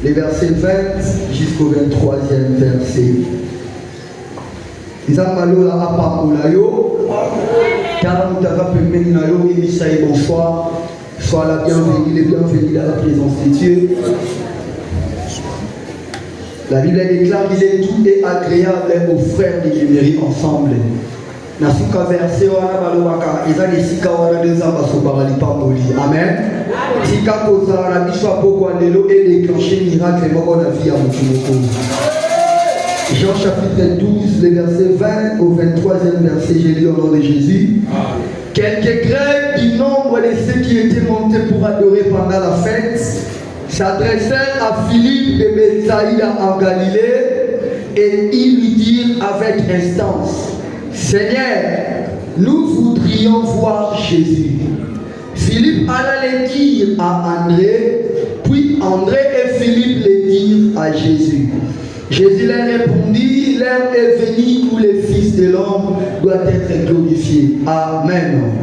les versets 20 jusqu'au 23e verset. Zamalola apamulayo, car nous t'avons permis nayo et bonsoir. Sois la bienvenue, les bienvenus dans la présence de Dieu. La Bible déclare qu'il est doux et agréable aux frères de demeurer ensemble. Nasuka verset wana balobaka eza lesika wana nzamba sobara lipamboli. Amen. Tika kozala na biso poko lelo et déclencher miracle moko na vie ya mutu moko. Jean chapitre 12, les versets 20 au 23e verset, j'ai lu au nom de Jésus. Quelques Grecs du nombre de ceux qui étaient montés pour adorer pendant la fête s'adressèrent à Philippe de Bethsaïda en Galilée et ils lui dirent avec instance: Seigneur, nous voudrions voir Jésus. Philippe alla le dire à André, puis André et Philippe le dirent à Jésus. Jésus leur répondit: l'heure est venue où le Fils de l'homme doit être glorifié. Amen.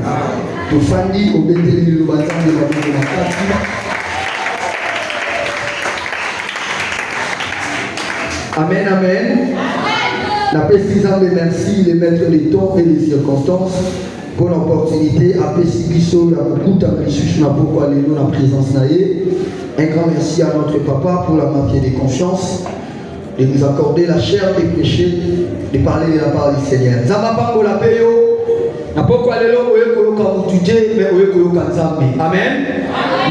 Amen, amen. La précision de merci, les maîtres des temps et des circonstances, pour l'opportunité à Pessibiso, la beaucoup d'ambition, na pourquoi les noms, la présence naïe. Un grand merci à notre papa pour la marque de confiance, de nous accorder la chair des péchés, de parler de la part du Seigneur. Zamapango la payo, na pourquoi les noms, oye koyoka mutuje, mais oye koyoka nzambe. Amen.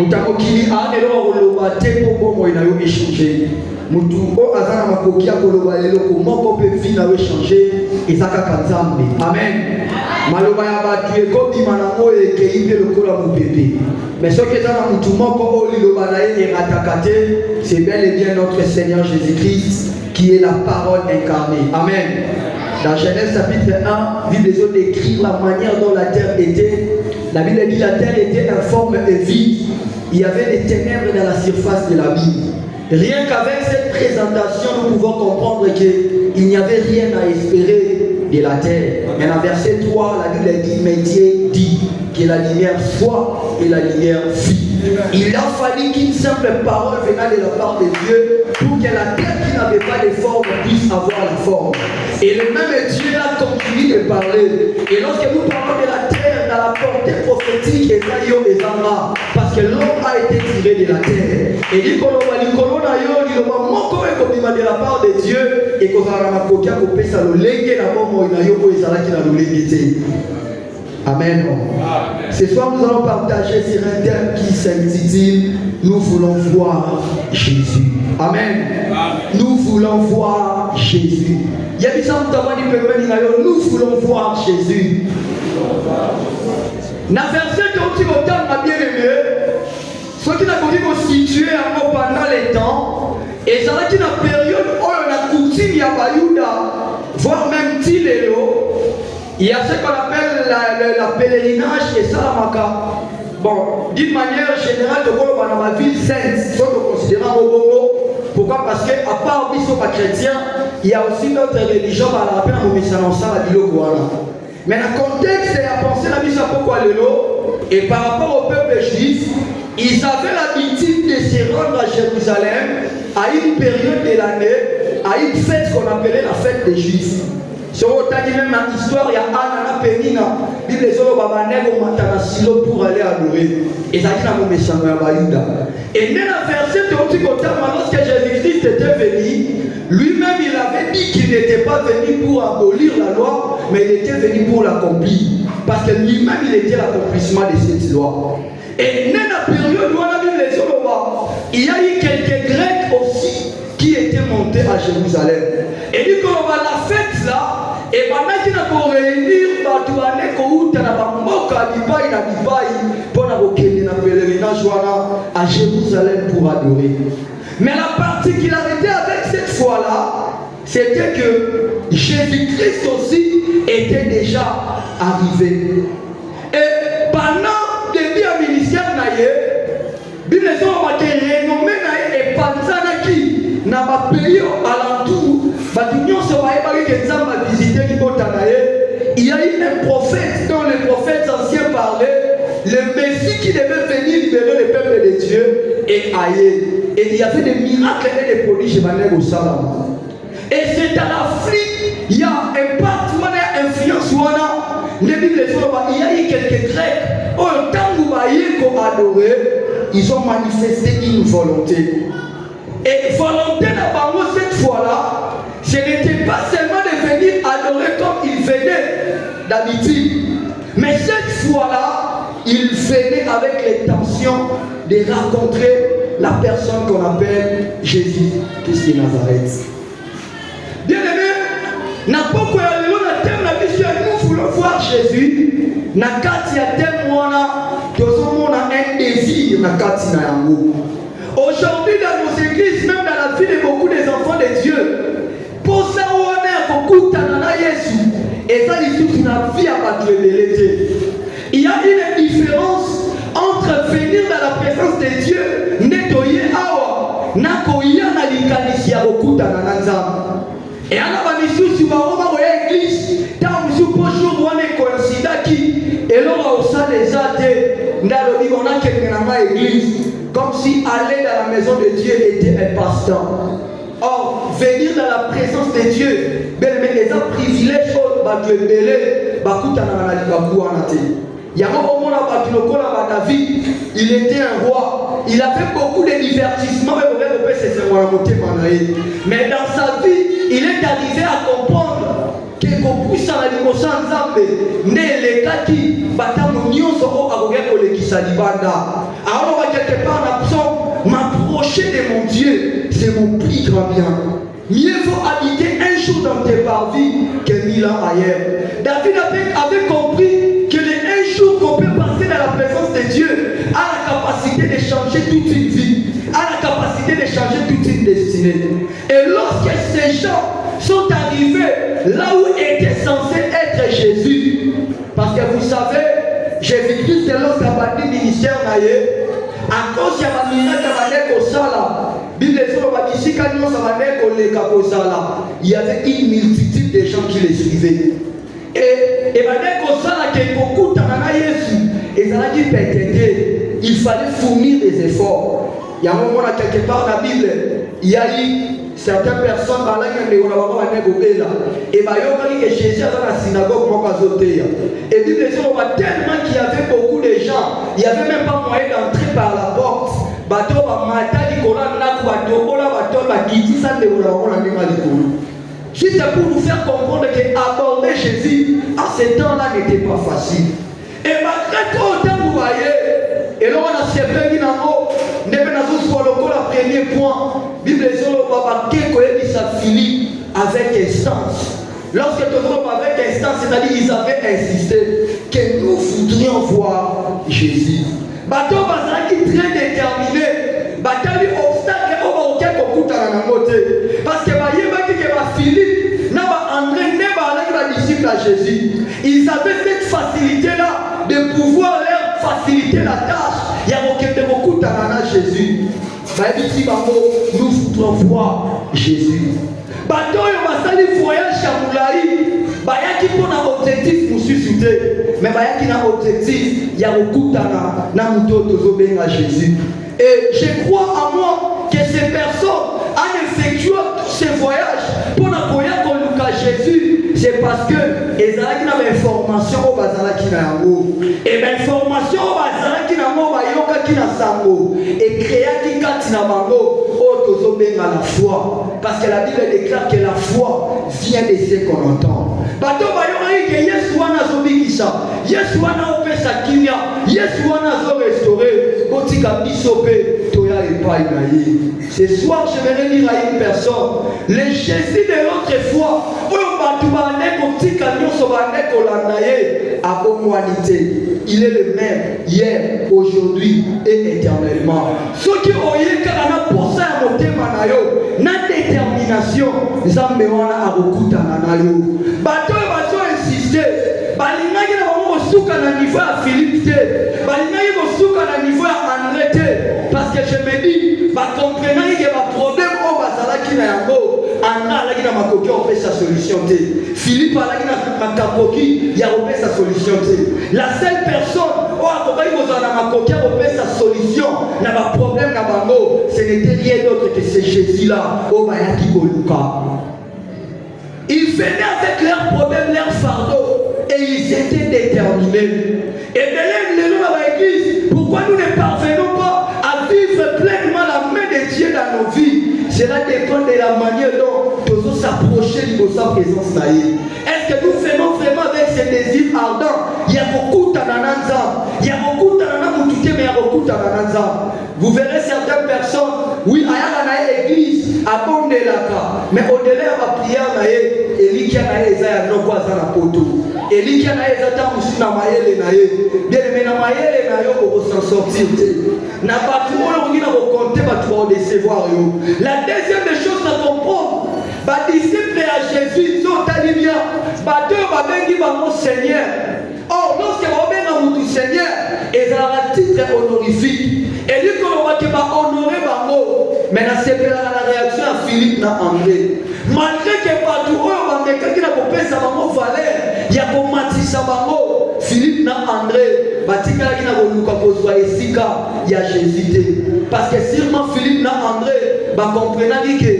Mutamokili a elo oloba te pour moi na yo échanger. Mutu o azana makokia koloba lelo ko moko pe vie na yo changer ezaka kanzambe. Amen. Maloba ya batu ekobima na ngo ekeipe lokola mupepe. Mais ce que dans mutu moko o liloba na ye eratakate, c'est bel et bien notre Seigneur Jésus-Christ qui est la parole incarnée. Amen. Dans Genèse chapitre 1, Bible les autres décrit la manière dont la terre était. La Bible dit la terre était informe et vide. Il y avait des ténèbres dans la surface de la Bible. Rien qu'avec cette présentation, nous pouvons comprendre qu'il n'y avait rien à espérer de la terre. Mais dans verset 3, la Bible dit, mais Dieu dit que la lumière soit et la lumière fut. Il a fallu qu'une simple parole venant de la part de Dieu pour que la terre qui n'avait pas de forme puisse avoir la forme. Et le même Dieu a continué de parler. Et lorsque nous parlons de la terre dans la portée prophétique, et parce que l'homme a été tiré de la terre. Et dit qu'on de la part de Dieu et qu'on a Amen. Ce soir, nous allons partager sur un thème qui s'intitule Nous voulons voir Jésus. Amen. Nous voulons voir Jésus. Nous voulons voir Jésus. Dans le verset que vous avez bien aimé, ceux qui ont constitué pendant les temps, et ça qui dans période où on a coutume à Bayouda, voire même Tilelo, il y a ce qu'on appelle la pèlerinage et Salamaka. Bon, d'une manière générale, dans ma ville sainte, soit considérant au Bongo. Pourquoi? Parce qu'à part les chrétiens, il y a aussi d'autres religions qui rappellent à la ville. Mais le contexte, c'est à penser la vie à pourquoi l'élo. Et par rapport au peuple juif, ils avaient l'habitude de se rendre à Jérusalem à une période de l'année, à une fête qu'on appelait la fête des Juifs. Si on a dit même dans l'histoire, il y a Anna Penina, Bible les autres babanègres ont monté à Silo pour aller adorer. Et ça dit dans mon méchant à Bayouda. Et dans la verset de lorsque Jésus-Christ était venu, lui-même il avait dit qu'il n'était pas venu pour abolir la loi, mais il était venu pour l'accomplir. Parce que lui-même il était l'accomplissement de cette loi. Et dans la période où on a vu les autres, il y a eu quelques Grecs aussi qui étaient montés à Jérusalem. Et dit qu'on va la fête là, et maintenant qu'il a pour réunir pour pèlerinage à Jérusalem pour adorer. Mais la particularité avec cette fois-là, c'était que Jésus-Christ aussi était déjà arrivé. Et pendant le début du ministère, Bible est renommé et Panzanaki n'a pas payé alentour. Il y a eu un prophète dont les prophètes anciens parlaient, le Messie qui devait venir libérer le peuple de Dieu et aïe. Et il y avait des miracles et des prodiges au Salam. Et c'est à l'Afrique, il y a un pacte, une influence, il y a eu quelques Grecs, au temps où ils ont adoré, ils ont manifesté une volonté. Et volonté d'abord cette fois-là, ce n'était pas seulement de venir adorer comme ils venaient d'habitude, mais cette fois-là, ils venaient avec l'intention de rencontrer la personne qu'on appelle Jésus, Christ de Nazareth. Bien aimé, nous voulons voir Jésus. Un désir. Aujourd'hui, dans nos églises, même dans la vie de beaucoup des enfants de Dieu, pour ça, on a beaucoup de Jésus. Et ça, il vie à il y a une différence entre venir dans la présence de Dieu, nettoyer awa, nakoya na likanisi ya okuta na nzambe. Et à la mission sur l'église, dans le jour où on est coïncidé, et l'on a aussi des athées, dans le on a quelqu'un dans l'église, comme si aller dans la maison de Dieu était un passe-temps. Or, venir dans la présence de Dieu, mais les privilèges, Dieu belé, bakuta na libaku anate. David, il était un roi, il avait beaucoup de divertissements, mais dans sa vie, il est arrivé à comprendre que puisse quelque part m'approcher de mon Dieu, c'est mon plus grand bien. Mieux vaut habiter un jour dans tes parvis que 1000 ans ailleurs. David avait compris que les un jour qu'on peut passer dans la présence de Dieu a la capacité de changer toute une vie, a la capacité de changer toute une destinée. Et lorsque ces gens sont arrivés là où était censé être Jésus, parce que vous savez, Jésus-Christ est lorsqu'il ministère naïe, à cause de la miracle il y avait une multitude de gens qui les suivaient. Et il fallait fournir des efforts. Il y a un moment quelque part dans la Bible, il y a eu certaines personnes et Jésus dans la synagogue et Bible tellement qu'il y avait beaucoup de gens, il n'y avait même pas moyen d'entrer par la porte. Juste pour nous faire comprendre qu'aborder Jésus à ce temps-là n'était pas facile. Et malgré tout, autant vous voyez, et là on a servi dans le premier point, Bible dit ça Philippe avec instance. Lorsque nous avons avec instance, c'est-à-dire ils avaient insisté que nous voudrions voir Jésus. Bateau qui est très déterminé, batali obstacle au auquel on coûte à la montée. Parce que Philippe, André, n'est disciple à Jésus. Ils avaient cette facilité-là de pouvoir leur faciliter la tâche. Il y a beaucoup de Jésus. Nous voudrons voir Jésus. Bateau, il va voyage à Moulaï. Bayaki pour un objectif pour susciter. Mais Bayaki n'a objectif. Il y a beaucoup de Jésus. Et je crois à moi que ces personnes, en effectuant tous ces voyages pour n'appuyer Jésus, c'est parce que ils ont une information au bazala qui n'a et l'information au bazala qui n'a pas qui n'a sango et créer qui n'a bango au à la foi parce que la Bible déclare que la foi vient de ce qu'on entend. Bato bayori que Yesu wana zobikisa, Yesu wana opesa kimia, Yesu wana zo restaurer, botika bisope toya epai na ye. Ce soir, je vais dire à une personne, le Jésus de l'autre foi, il est le même hier, aujourd'hui et éternellement. Ceux qui ont eu la détermination, nous avons insisté. Parce que je me dis, comprenant qu'il y a un problème au Bazala qui n'a pas Anna a sa solution. Philippe a il a sa solution. La seule personne qui a sa solution, c'est n'était rien d'autre que ce Jésus-là. Oh, Bayaki Koluka. Ils venaient avec leurs problèmes, leurs fardeaux, et ils étaient déterminés. Et dans l'église, pourquoi nous ne parvenons pas à vivre pleinement la main de Dieu dans nos vies? Cela dépend de la manière dont nous allons s'approcher de sa présence. Est-ce que nous faisons vraiment avec ce désir ardent? Il y a beaucoup de nananza, il y a beaucoup de nananza, mais il y a beaucoup de nananza. Vous verrez certaines personnes, oui, il y a l'église, à Bondelaka, mais au-delà de la prière, il y a un poto. Il y a la deuxième des choses à comprendre, les disciples à Jésus sont allés bien, mon Seigneur. Or, lorsque vous avez du Seigneur, ils ont un titre honorifique. Et lui, quand on va honorer Bango, mais c'est la réaction à Philippe et André. Malgré que partout, on va mettre sa valeur, il y a pour Matissa Bango, Philippe et André, il y a Jésus. Parce que sûrement Philippe et André comprennent que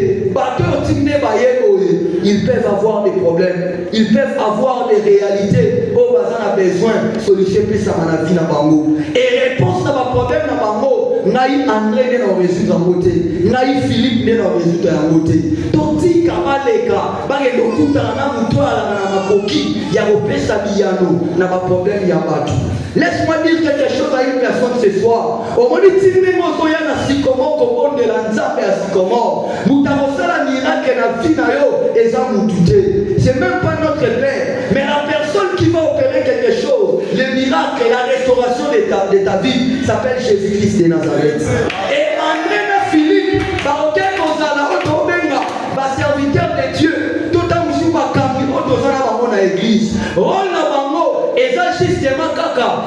ils peuvent avoir des problèmes, ils peuvent avoir des réalités. Oh, on a besoin de solution pour ça dans la vie. Et réponse à ma problème dans Bango, Naï André n'est pas résoudre en côté, Naï Philippe n'est pas résoudre en côté. Donc, si Kamaleka, il y a un problème, il y a pas tout. Laisse-moi dire quelque chose à une personne ce soir. Au moins, il y a un sycomore, comme on de l'anzap et un sycomore. Moutamosa, la miracle, la vie, et ça, c'est même pas notre père, mais la personne qui va opérer quelque chose, le miracle et la restauration de ta vie, s'appelle Jésus-Christ de Nazareth. Et André et Philippe, par auquel on a la serviteur de Dieu, tout à l'heure, on a l'église. Et ça, justement,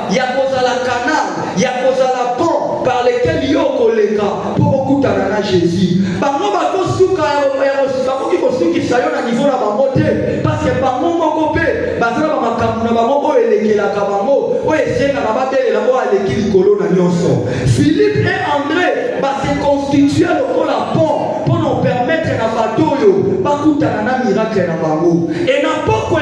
il y a cause à la canal, il y a cause à la pont par lesquels il y a pour beaucoup de Jésus. Parce que par mon copé, Philippe et André se constituent pour la pont pour nous permettre à bateau miracle. Et n'importe quoi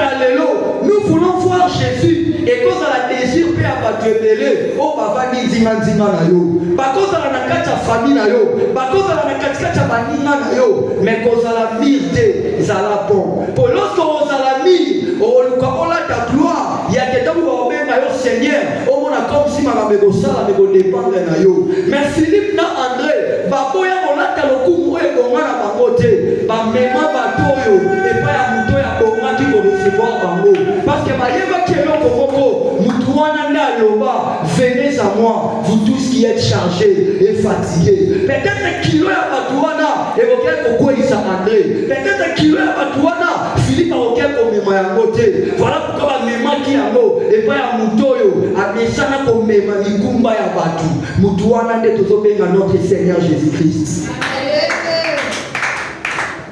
nous voulons voir Jésus et cause à la désir peut abattre belé oh baba ni zima na yo ba cause à la nakata famille na yo ba cause à la nakata baninga na yo mais cause à la mirte zala bon pour lorsqu'on a la mire on la ta gloire il y a des gens qui vont na yo Seigneur on a comme si ma bego sala me go dépendre na yo mais Philippe na André ba boya on a ta lokumu e bonga na bangote ba mema ba toyo et pas ya muto ya bonga qui go recevoir bango parce que bayeba kelo kokoko mutuana na loba venez à moi vous tous qui êtes chargés et fatigués peut-être kilo ya batuana et auquel koko isa André peut-être kilo ya batuana Philippe auquel ko mema ya ngote voilà pourquoi ba mema ki yango et pas ya mutoyo amesana ko mema likumba ya batu mutuana nde tozobenga notre Seigneur Jésus-Christ.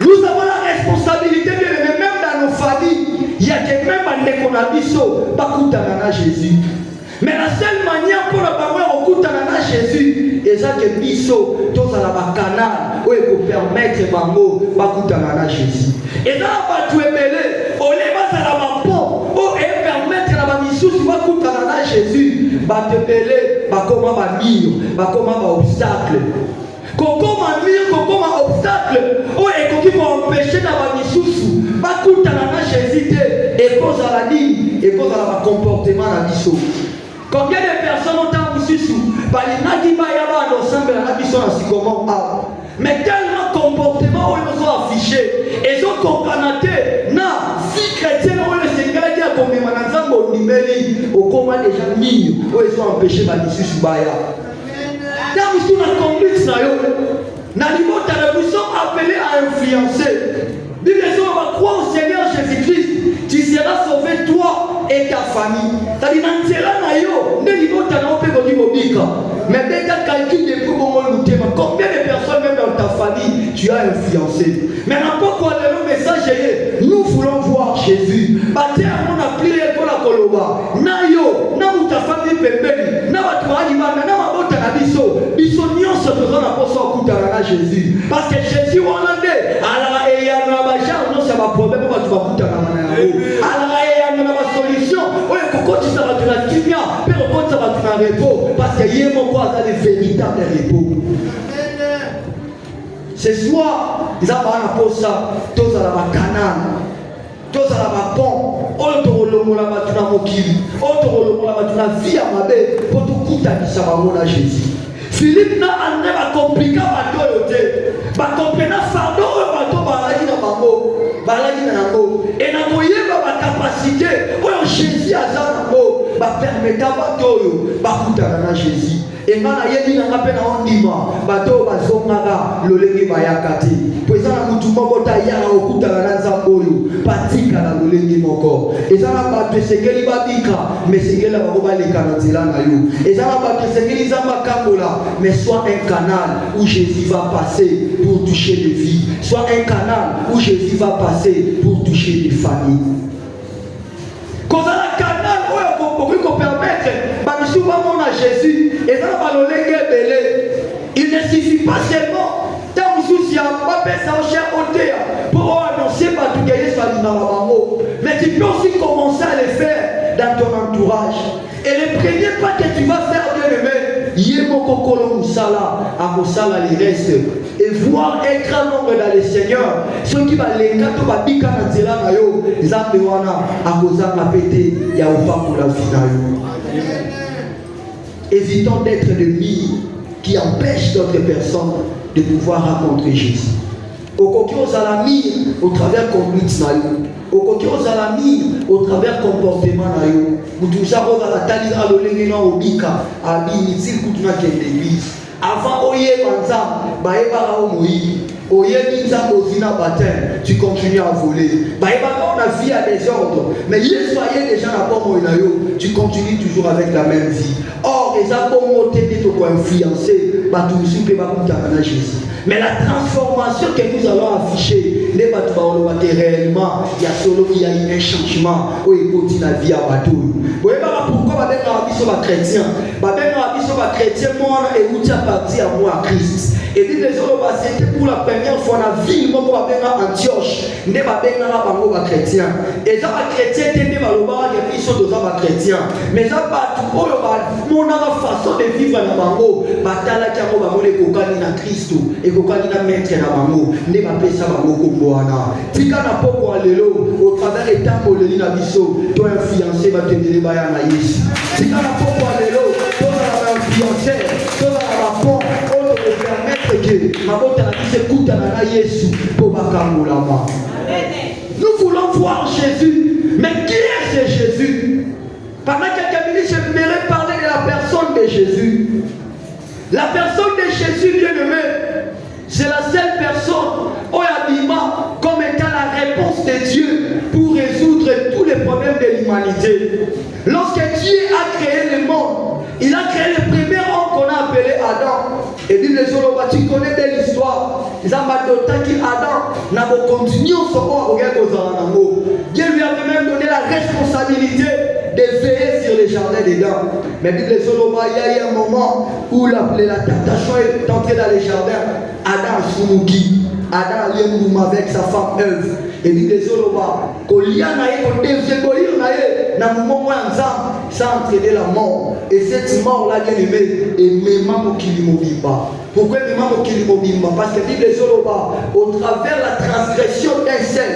Nous avons la responsabilité de même dans nos familles. Il y a que même un économiso, pas coûter Jésus. Mais la seule manière pour la parole au coûter Jésus, et ça que biso, tous à la canal, où il faut permettre Bango, pas coûter Jésus. Et là, on va tout émeler, on les va à la peau, où et permettre la mission, tu vas coûter Jésus, va te mêler, va comment va mire, va comment va obstacle. Comment ma mire, comment ma obstacle, où et qui va empêcher la mission, pas coûter Jésus, et cause à la ligne, et cause à la comportement à la mission. Combien de personnes ont été sous les Nagibaya ensemble à la mission à Sikomon A. Mais tellement comportement où ils ont affiché, ils ont companaté, na vie chrétienne où le Seigneur a dit à combien de au numérique, au combat des gens mis, où ils ont empêché ma mission sous Baya. Dans mission la conduite, nous sommes appelés à influencer. Bible dit on va croire au Seigneur Jésus-Christ, tu seras sauvé toi et ta famille. C'est-à-dire mais dès que calcul des plus combien de personnes même dans ta famille tu as influencé. Mais n'importe quoi le message nous voulons voir Jésus. Bâtir on a prié pour la Koloba. Nayo, na ta famille pembeni, na watu wali bana, na mabota na biso. Biso nyonso tozana poso à Jésus. Parce que Jésus, on a dit, alors, il y a un non, ça va problème, on va tout alors, il y a une solution. Oui, pourquoi tu vas te la kimia, mais pourquoi tu vas te la repos? Parce qu'il y a mon quoi, ça le véritable repos. Ce soir, ils ont appris ça, tous à la canane, tous à la pont, on te relève la batuna mokili, on te relève la batuna vie à ma belle, pour tout coup, t'as dit ça va Jésus. Philippe n'a pas compliqué à côté. Ba comprendre fardeau bato balaki na bango, balaki na yango. Et na koyeba ba capacité oyo Jésus aza nango, ba permettre bato oyo ba kutana na Jésus. Et ngana yebi na ngape na ondima, bato bazongaka lolenge bayaka te. Poza na mutu moko ta ya okutana na nzambo oyo, patika na lolenge moko. Ezana bato sekeli babika, mais sekela bako baleka na nzela na yo. Ezana bato sekeli zamba kangola, mais soit un canal où Jésus va passer pour toucher des vies, soit un canal où Jésus va passer pour toucher des familles. Quand on a un canal où on peut permettre à Jésus, et ça va le léguer. Il ne suffit pas seulement pour annoncer mais tu peux aussi commencer à le faire dans ton entourage. Et le premier pas que tu vas faire, bien aimé, il reste et voir un grand nombre dans le Seigneur. Ceux qui vont les gâteaux, ils évitons d'être des billes qui empêchent d'autres personnes de pouvoir rencontrer Jésus. Au travers de conduite, au travers de comportement, avant, tu continues à voler. On a vie à désordre. Mais tu continues toujours avec la même vie. Or, les abonnés t'ont influencé. Mais la transformation que nous allons afficher, les bâtiments réellement, il y a un changement où il continue la vie à bateau. Vous voyez pourquoi les chrétiens, les chrétiens, moi, et où tu as parti à moi à Christ. Et puis les autres, c'était pour la première fois dans la ville, moi, à Antioche, nous avons des chrétiens. Et les chrétiens étaient des chrétiens. Mais ça, mon façon de vivre dans le bango, na Christ et na maître na bango ne ba pesa bango komboana tika na poko alelo au travers etambo leli na biso to influencer ba tendele ba ya na Yesu tika na poko alelo to na influencer to na poko o to permettre que mabota na biso kuta na Yesu po bakambola ma. Nous voulons voir Jésus, mais qui est ce Jésus? Pendant quelques minutes j'aimerais parler de la personne de Jésus. La personne de Jésus bien-aimé, c'est la seule personne Oyabima comme étant la réponse de Dieu pour résoudre tous les problèmes de l'humanité. Lorsque Dieu a créé le monde, il a créé le premier homme qu'on a appelé Adam. Et dit les Zoloba, tu connais de l'histoire. Ils ont dit Adam n'a pas continué son Dieu lui avait même donné la responsabilité de veiller sur les jardins d'Éden. Mais dit les Zoloba, il y a eu un moment où la tentation est entrée dans les jardins. Adam Sumuki, Adam Liemboum avec sa femme Ève. Et dit les Zoloba, ça a entraîné la mort. Et cette mort-là, bien aimé, est même Kilimobimba. Pourquoi même Kilimobimba? Parce que dit les Zoloba, au travers la transgression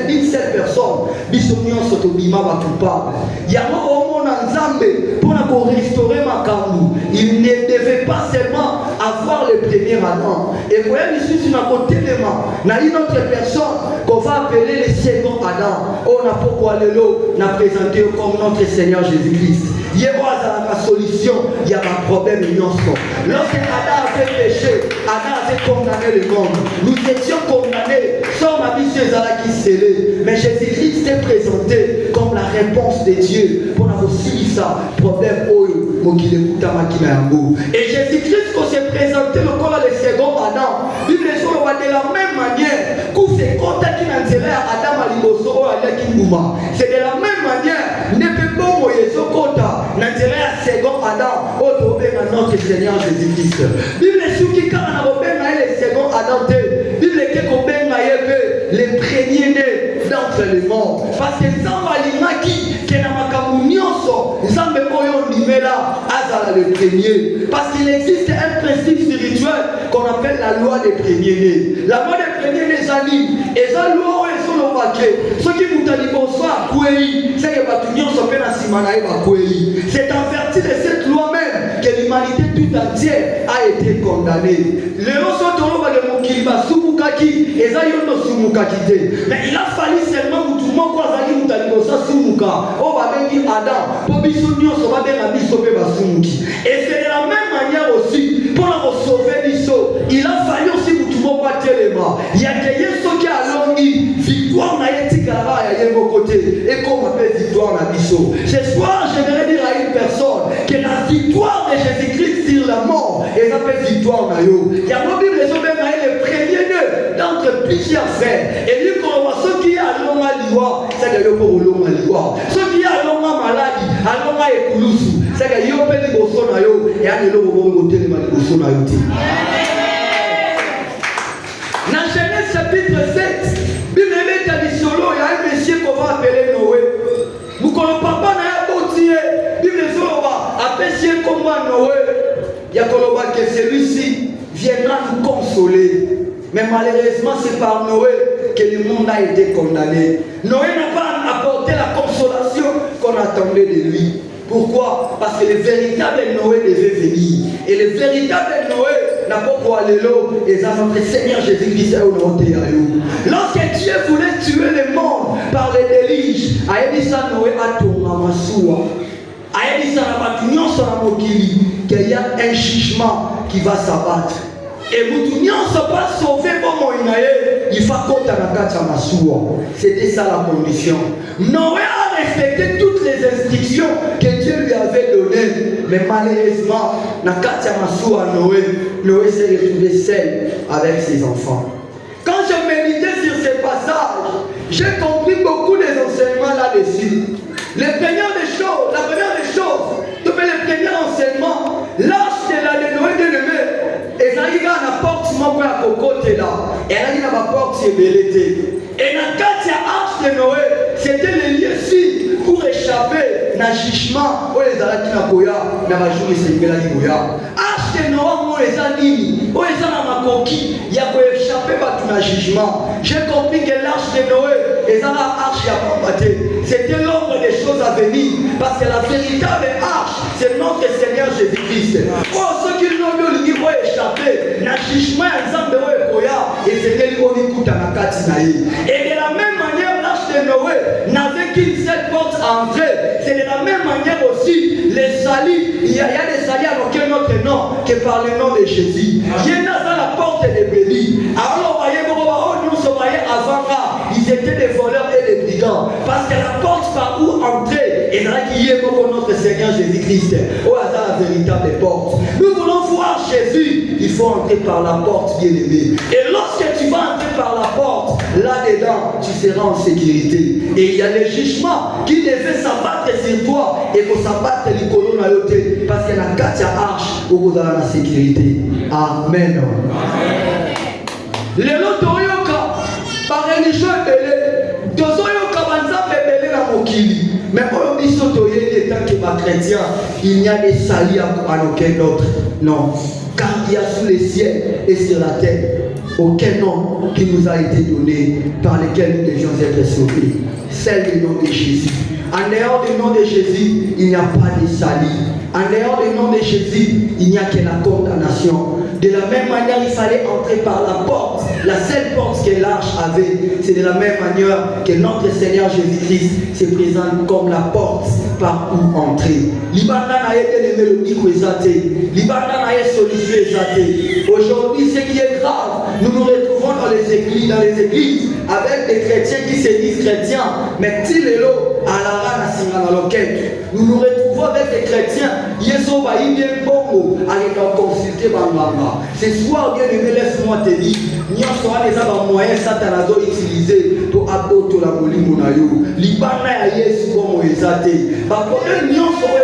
d'une seule personne, Bissomion Sotobima va coupable. Il y a un homme en Zambé pour restaurer ma camou. Il ne devait pas seulement avoir le premier Adam. Et vous voyez ici, sur notre téléma, il y a une autre personne qu'on va appeler le second Adam. On a pourquoi le lot n'a présenté comme notre Seigneur Jésus-Christ. Il y a la solution, il y a un problème ensemble. Lorsque Adam avait péché, Adam avait condamné le monde. Nous étions condamnés sans ma vie chez Allah qui scellait. Mais Jésus-Christ s'est présenté comme la réponse de Dieu pour avoir aussi ça, problème et Jésus-Christ quand s'est présenté le corps le second Adam, il les a de la même manière que c'est quand il a dit Adam à l'Iboso c'est de la même manière ne peut pas mouiller ce quota n'a second Adam au notre Seigneur Jésus-Christ. Bible est qui quand on a le second Adam te. Bible ke kobenga yebe les premiers-nés d'entre les morts. Parce que Nzambe alimaki ke na makambo nyonso Nzambe oyo ndimela azala le premier. Parce qu'il existe un principe spirituel qu'on appelle la loi des premiers-nés. La loi des premiers-nés zali eza loi oyo ezolobake soki mutu aliboso akwei seke bato nyonso mpe na nsima na ye bakwei. C'est en vertu de cette loi même que l'humanité tout entière a été condamnée. Lelo so tolobake mokili basumukaki eza yo tosumukaki te. Mais il a fallu seulement mutu moko azali mutu aliboso asumuka oyo babengi Adam mpo biso nyonso babenga biso mpe basumuki. Et c'est de la même manière aussi pour la sauver biso. Il a fallu aussi mutu moko atelema yake ye soki alongi victoire na ye tikala ya ye moko te et comme appelle victoire na biso. Ce soir je voudrais dire à une personne que la victoire de Jésus-Christ sur la mort est appelée victoire na yo. Il y a une Bible qui est le premier nœud d'entre plusieurs frères. Et lui qu'on voit ceux qui a longa liwa, c'est que yo pour longa liwa. Ceux qui a longa maladie, a longa ekulusu, c'est que yo pe liboso na yo et a lelo bo côté le liboso na yo ti. Dans Genèse chapitre 7, Bible met à l'isolo, il y a un monsieur qu'on va appeler Noé. Vous connaissez papa na ya botier, Bible solo appelle comme Noé. Il y a que celui-ci viendra nous consoler. Mais malheureusement, c'est par Noé que le monde a été condamné. Noé n'a pas apporté la consolation qu'on attendait de lui. Pourquoi? Parce que le véritable Noé devait venir. Et le véritable Noé n'a pas pour aller là. Et ça, notre Seigneur Jésus-Christ a honoré. Lorsque Dieu voulait tuer le monde par les déluges, Aïdissa Noé a tourné à Massoua. Aïdissa n'a pas qu'il y a un jugement qui va s'abattre. Et vous ne sommes pas sauvés pour mon il faut qu'on c'était ça la condition. Noé a respecté toutes les instructions que Dieu lui avait données. Mais malheureusement, Noé s'est retrouvé seul avec ses enfants. Quand je méditais sur ces passages, j'ai compris beaucoup des enseignements là-dessus. La première des choses, le premier enseignement, l'âge de la Noé de Noé, et ça y a la porte mon à côté là, et elle a la porte c'est belleté. Et dans l'âge de Noé, c'était le lieu ci pour échapper dans le jugement où les Arabes qui n'ont pas dans la journée c'est que la Goya. Âge de Noé, où les Animi, où les Anamakoki, il y a pour échapper dans le jugement. J'ai compris que l'âge de Noé, les arches à combattre, c'était l'ombre des choses à venir. Parce que la véritable arche, c'est notre Seigneur Jésus-Christ. Oh, ceux qui l'ont vu, ils vont échapper. Dans le jugement, ensemble de Koya, et c'est qu'ils vont écouter à la Katinaï. Et de la même manière, l'arche de Noé n'avait qu'une seule porte à entrer. C'est de la même manière aussi, les salis, il y a des salis à aucun autre nom que par le nom de Jésus. Il y a dans la porte des bénis. Alors, avant là, ils étaient des voleurs et des brigands. Parce que la porte par où entrer, et là qui est pour notre Seigneur Jésus-Christ. Au hasard, la véritable porte. Nous voulons voir Jésus. Il faut entrer par la porte, bien-aimé. Et lorsque tu vas entrer par la porte, là-dedans, tu seras en sécurité. Et il y a les jugements qui devaient s'abattre sur toi. Et pour s'abattre les colonnes à l'autre. Parce qu'il y a la 4 arches où vous avez la sécurité. Amen. Les autres par religion belé, deux ans kabanza belé la mokili. Mais pour le bisoto yé tant que ma chrétien, il n'y a des salis à aucun autre. Non, car il y a sous les cieux et sur la terre aucun nom qui nous a été donné par lequel nous devions être sauvés. C'est le nom de Jésus. En dehors du nom de Jésus, il n'y a pas de salut. En dehors du nom de Jésus, il n'y a que la condamnation. De la même manière, il fallait entrer par la porte. La seule porte que l'arche avait, c'est de la même manière que notre Seigneur Jésus-Christ se présente comme la porte par où entrer. Aujourd'hui, ce qui est grave, nous nous retrouvons dans les églises avec des chrétiens qui se disent chrétiens, mais Tilelo, à la rana, nous nous retrouvons avec des chrétiens, Yeso va y bien bongo, allez nous consulter Banganga. Ce soir, bien aimé, laisse-moi te dire, nous avons des moyens satanazo utilisés pour abattre la molimbo na yo. Libana ya Yesu comme ezate. Ba problème nous sommes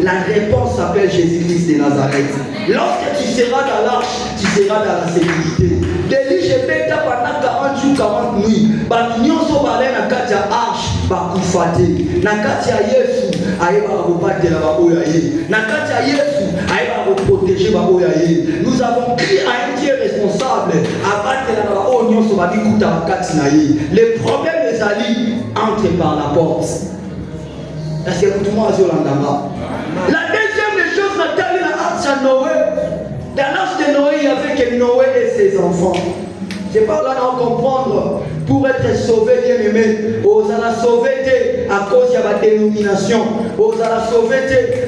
la réponse s'appelle Jésus-Christ de Nazareth. Lorsque tu seras dans l'arche, tu seras dans la sécurité. Délit, je vais pendant 40 jours, 40 nuits. Bagnon so balé na katia arche, bakufate. Na katia Yesu, aïba rebattre la baoya ye. Na katia Yesu, aïba reprotéger baoya ye. Nous avons crié à un Dieu responsable. Abattre la baoya so bakikuta bakati na ye. Les problèmes les alliés entrent par la porte. Est-ce que tout le monde a sur l'endama? La deuxième des choses, Nathalie, la arche à Noé. Dans l'arche de Noé, il n'y avait que Noé et ses enfants. C'est par là qu'on comprendre. Pour être sauvé, bien aimé, aux allons sauver à cause de la dénomination, aux allons sauver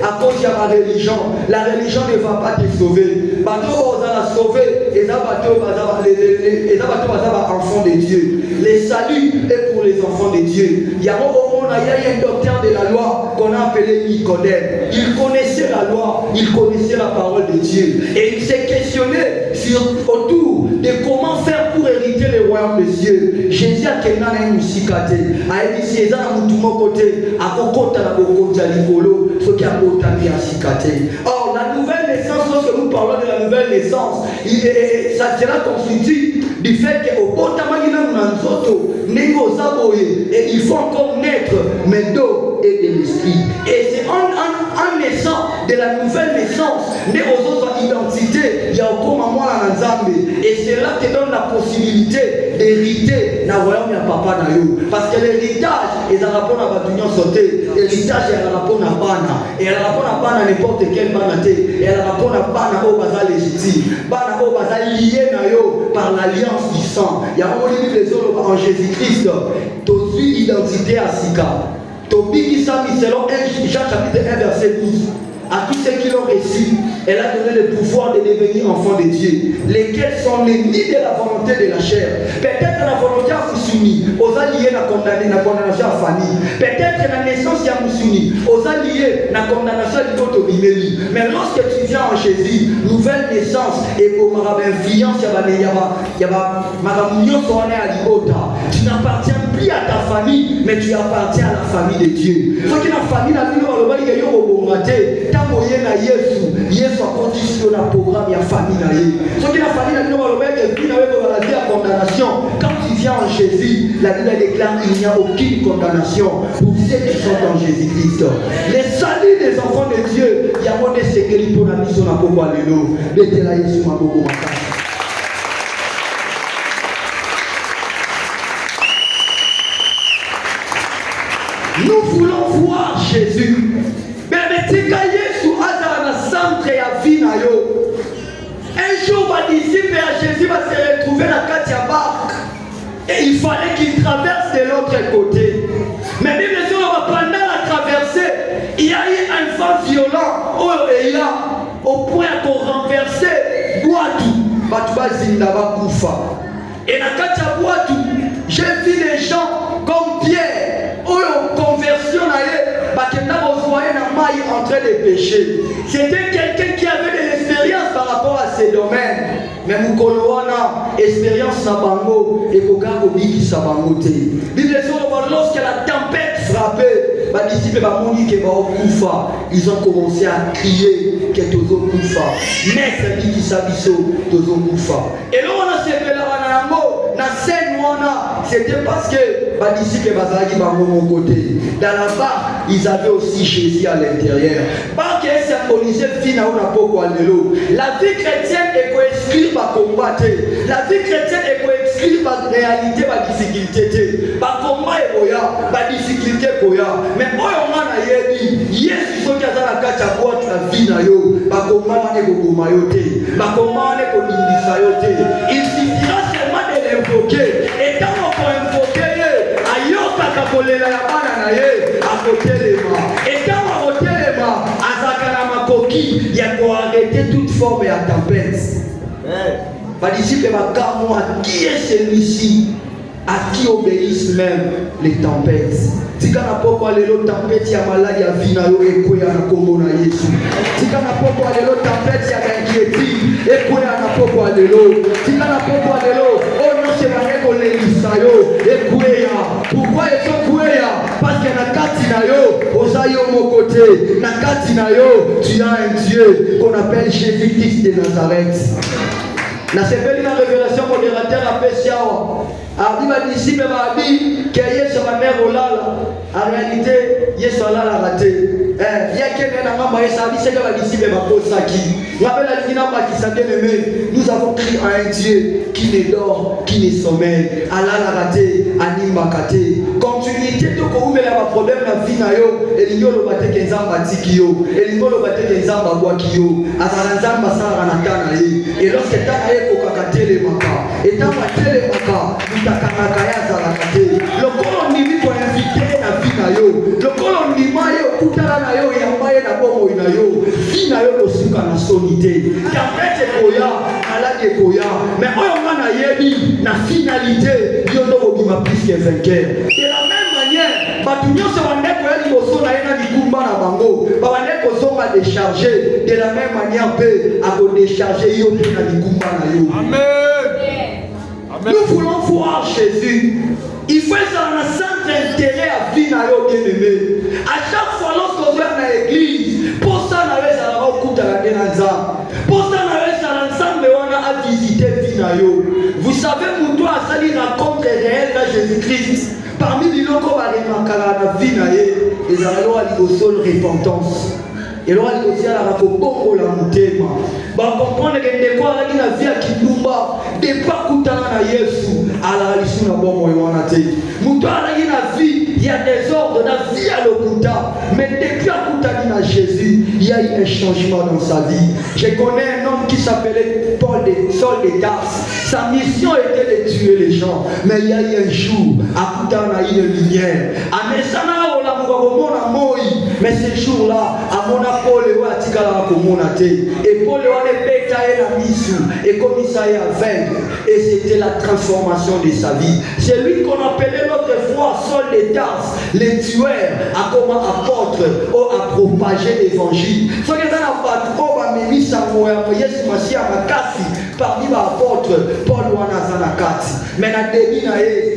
à cause de la religion. La religion ne va pas te sauver. Bateau aux allons sauver, et ça bateau enfants de Dieu. Les saluts est pour les enfants de Dieu. Il y a un docteur de la loi qu'on a appelé Nicodème. Il connaissait la loi, il connaissait la parole de Dieu. Et il s'est questionné autour de comment faire pour hériter le royaume des cieux. Jésus a quelqu'un à une musikate. A dit si ça n'a pas côté, à côté la bokoja ligolo, ce qui a côté à sikate. Or la nouvelle naissance, lorsque nous parlons de la nouvelle naissance, ça sera constitué du fait qu'au Botamagina Nanzoto, Négozaboye, et il faut encore naître, mais d'eau et de l'esprit. Et c'est en naissant de la nouvelle naissance, né aux autres identités, il y a encore maman à Nzambe. Et c'est là que donne la possibilité d'hériter na royaume ya papa na yo. Parce que l'héritage, ils ont rapport à Batunion sauté. L'héritage, il a rapport à Bana. Et il a rapport à Bana n'importe quel Banaté. Et il a rapport à Bana au bazar légitime. Bana au bazar lié na yo par l'alliance du sang. Il y a un livre des autres en Jésus-Christ. Ton identité à Sika. Tobi qui s'amuse selon Jean chapitre 1 verset 12. À tous ceux qui l'ont reçu, elle a donné le pouvoir de devenir enfants de Dieu, lesquels sont nés ni de la volonté de la chair. Peut-être la volonté à Moussuni, aux alliés la condamnation à famille. Peut-être la naissance à Moussuni, aux alliés la condamnation à l'auto-bimeli. Mais lorsque tu viens en Jésus, nouvelle naissance, et pour ma influence, tu n'appartiens plus à ta famille, mais tu appartiens à la famille de Dieu. Ce qui est la famille, la vie, na Yesu, Yesu akonti sur la programme ya famille na ye. Ce qui la famille na nous va le mettre puis na la vie à condamnation. Quand tu viens en Jésus, la Bible déclare qu'il n'y a aucune condamnation pour ceux qui sont en Jésus-Christ. Les saluts des enfants de Dieu, il y a mon sécurité pour la mission na poko alelo. Bete la Yesu maboko makasi. Nous voulons voir Jésus. Un jour, les disciples à Jésus va se retrouver dans la Katia barque. Et il fallait qu'il traverse de l'autre côté. Mais même les gens, pendant la traversée, il y a eu un vent violent au point qu'on renversait Boatou. Et dans la Katia Boatou, j'ai vu les gens comme Pierre, conversion en train de pécher. C'était quelqu'un qui avait de l'expérience par rapport à ces domaines. Mais Mukoloana, expérience Sabango et Kokako Biki Sabango. Lorsque la tempête frappait, les disciples ils ont commencé à crier que Tozo Koufa. Maître Biki Sabiso, Tozo Koufa. Et là on a fait la scène, c'était parce que les disciples étaient mon côté. Dans la barque, ils avaient aussi Jésus à l'intérieur. Barque est symbolisée fina ou na poko alelo. La vie chrétienne est pour exclure par combattre. La vie chrétienne est pour exclure par réalité, par difficulté. Par combat et boya, par difficulté boya. Mais on a yebi, yes, so kaza la kacha boîte la vie na yo. Par combat ne ko mayote. Par combat ne ko nindisa yote. Il suffira seulement de l'invoquer. Et quand on peut invoquer, ayoka kakolela ya bana na ye, akotelema. Et quand on akotelema, azakana makoki, il y a pour arrêter toute forme de tempête. Les disciples m'ont à qui est celui-ci, à qui obéissent même les tempêtes. Si quand on a les tempêtes, il y a maladie, il y a vie, il y a Congo na Yesu. Si quand on a les tempêtes, il y a inquiétude, et quoi on a pourquoi de l'eau. Si quand on a pourquoi de l'eau, oh non c'est vrai qu'on les lisayo, et quoi pourquoi ils sont quoi Parce que na kati na yo, ozayo mon côté. Na kati na yo, tu as un Dieu qu'on appelle Jésus-Christ de Nazareth. Na sepeli na révélation modérateur à Pessiao. Abi ba disciple ba bi que Yesu ma mère olala. En réalité, Yesu olala raté. Il y a quelqu'un dans ma maison qui sait que ba disciple ba posaki. Rappelle la dina ba qui s'est aimé. Nous avons crié à un Dieu qui ne dort, qui ne sommeille. Alala raté, anima katé. Continuité to ko umela ba problème na vie na yo. Elingo lo bate ke nzamba tikio. Elingo lo bate ke nzamba bwa kio. Azala nzamba sala na tana ye. Et lorsque tana ye ko kakatele maka. Et tama tele maka. Le colon n'y pour inviter la vie na yo. Le colon n'y maille kutala na yo ya maille na bomo na yo. Vie na yo kosuka na solité. Ya pete koya, ala de koya. Mais oyo na yebi na finalité yo no obima plus que vainqueur. De la même manière, batunyo se wande ko eli boso na ena likumba na bango. Ba wande ko zonga décharger. De la même manière pe a ko décharger yo pe na likumba na yo. Amen. Nous voulons voir Jésus. Il faut être dans un centre intérêt à vie na yo bien aimé. À chaque fois lorsqu'on vient dans l'église, pour ça na weza la okuta la kenanza. Pour ça na weza l'ensemble on a visité vie na yo. Vous savez mon doigt ça lui raconte réel à Jésus-Christ. Parmi les locaux va remarquer la vie na ye, les alors à l'idosol repentance. Et là, il y a la raconte la montée. Bah comprendre que des fois la vie a qui numba des pas coutana na Yesu à la issue na bon moyen na te. Muto ala la vie, il y a des ordres na vie à l'okuta, mais depuis à coutani na Jésus, il y a eu un changement dans sa vie. Je connais un homme qui s'appelait Paul de Saul de Tarse. Sa mission était de tuer les gens, mais il y a eu un jour à coutana une lumière. À Mesana la mouramona moi, mais ce jour-là à mon Paul et Atikala Komonate et Paul et Betaï la mission et comme il s'est aveugle et c'était la transformation de sa vie. C'est lui qu'on appelait l'autre fois Saul de Tarse, le tueur, à comment apôtre à propager l'évangile. Ce que ça n'a pas trop mis sa mourir, Yesu Masia Makasi parmi les apôtres Paul Wanazanakati. Mais la début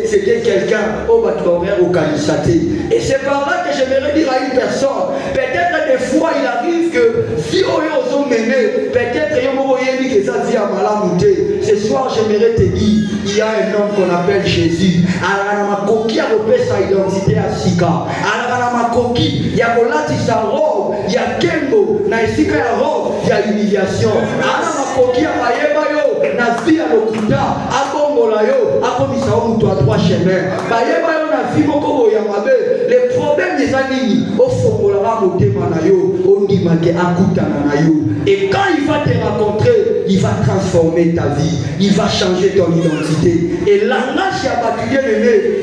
c'était quelqu'un au bâtiment au Kalisate. Et c'est par là que j'aimerais dire à une personne, peut-être des fois il arrive que si on ont mené, peut-être que ça dit à Malamouté. Ce soir j'aimerais te dire, il y a un homme qu'on appelle Jésus. Alors il a repéré sa identité à Sika. Alors il y a Bolati sa robe, il y a Kembo, na Sika ya robe, il y a humiliation. Alors il y a Mayebayo, na vie à l'Okuta, à Bongola yo, à Komisa Omuto à trois chemins. Mayebayo na vie moko yamabe. Les problèmes des amis, au fond on la moté manayo, on dit maké akuta nanayo. Et quand il va te rencontrer, il va transformer ta vie, il va changer ton identité. Et l'angage a battu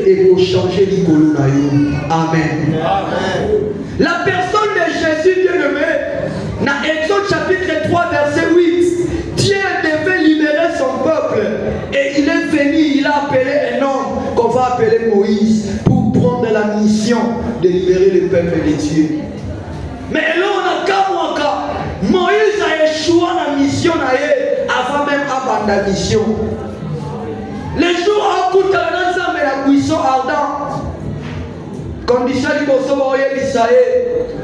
et pour changer l'icône nayo. Amen. Amen. La personne de Jésus bien-aimé, dans Exode chapitre 3 verset 8, Dieu devait libérer son peuple et il est venu, il a appelé un homme qu'on va appeler Moïse pour prendre la mission de libérer le peuple de Dieu. Mais là on a Kamwaka, Moïse a échoué dans la mission avant même abandonner la mission. Les jours à Koutana mais la cuisson ardente. Condition du Bosso Bisae,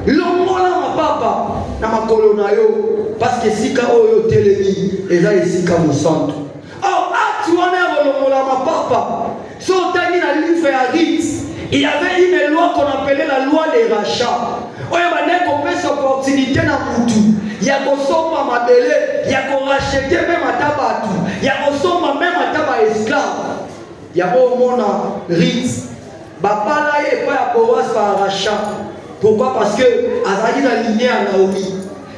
l'homme ma papa, na ma colonayo, parce que si ka oyo telemi, et là ici ka mon centre. Oh, tu en es ma papa, so tani na livre à rite, il y avait une loi qu'on appelait la loi des rachats. Oh, il y avait une opportunité dans Moutou. Il y a Kosoma Mabele, il y a qu'on racheter même à Tabatu, il y a Kosoma même à Taba esclave. Il y a au monde rite. Papa là il pas à Boas par rachat. Pourquoi? Parce que Azali la lignée à Naomi.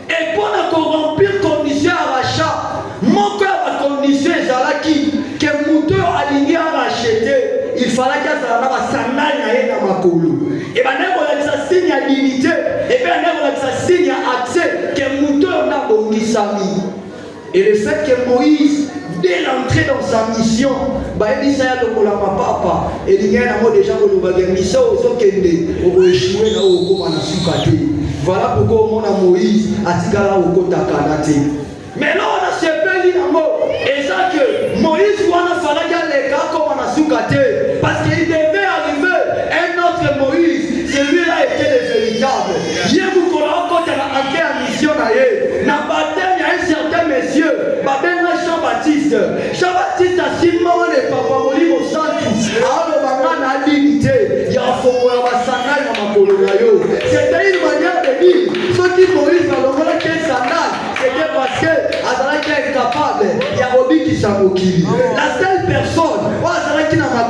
Et pour la corrompre condition à rachat, mon cœur a condition Zalaki que Moutou aligné à racheter. Il fallait que ça va s'anaïe dans ma colo. Et bien ça signe à dignité. Et bien ça signe à accès que Moutou n'a pas mis sa vie. Et le fait que Moïse, dès l'entrée dans sa mission, il dit ça le papa. Et il y a déjà échoué voilà pourquoi on a Moïse a tigala au Kotakanate. Mais là on a ce pays et ça que Moïse on a fallu les gars comme on a soukate parce qu'il devait arriver un autre Moïse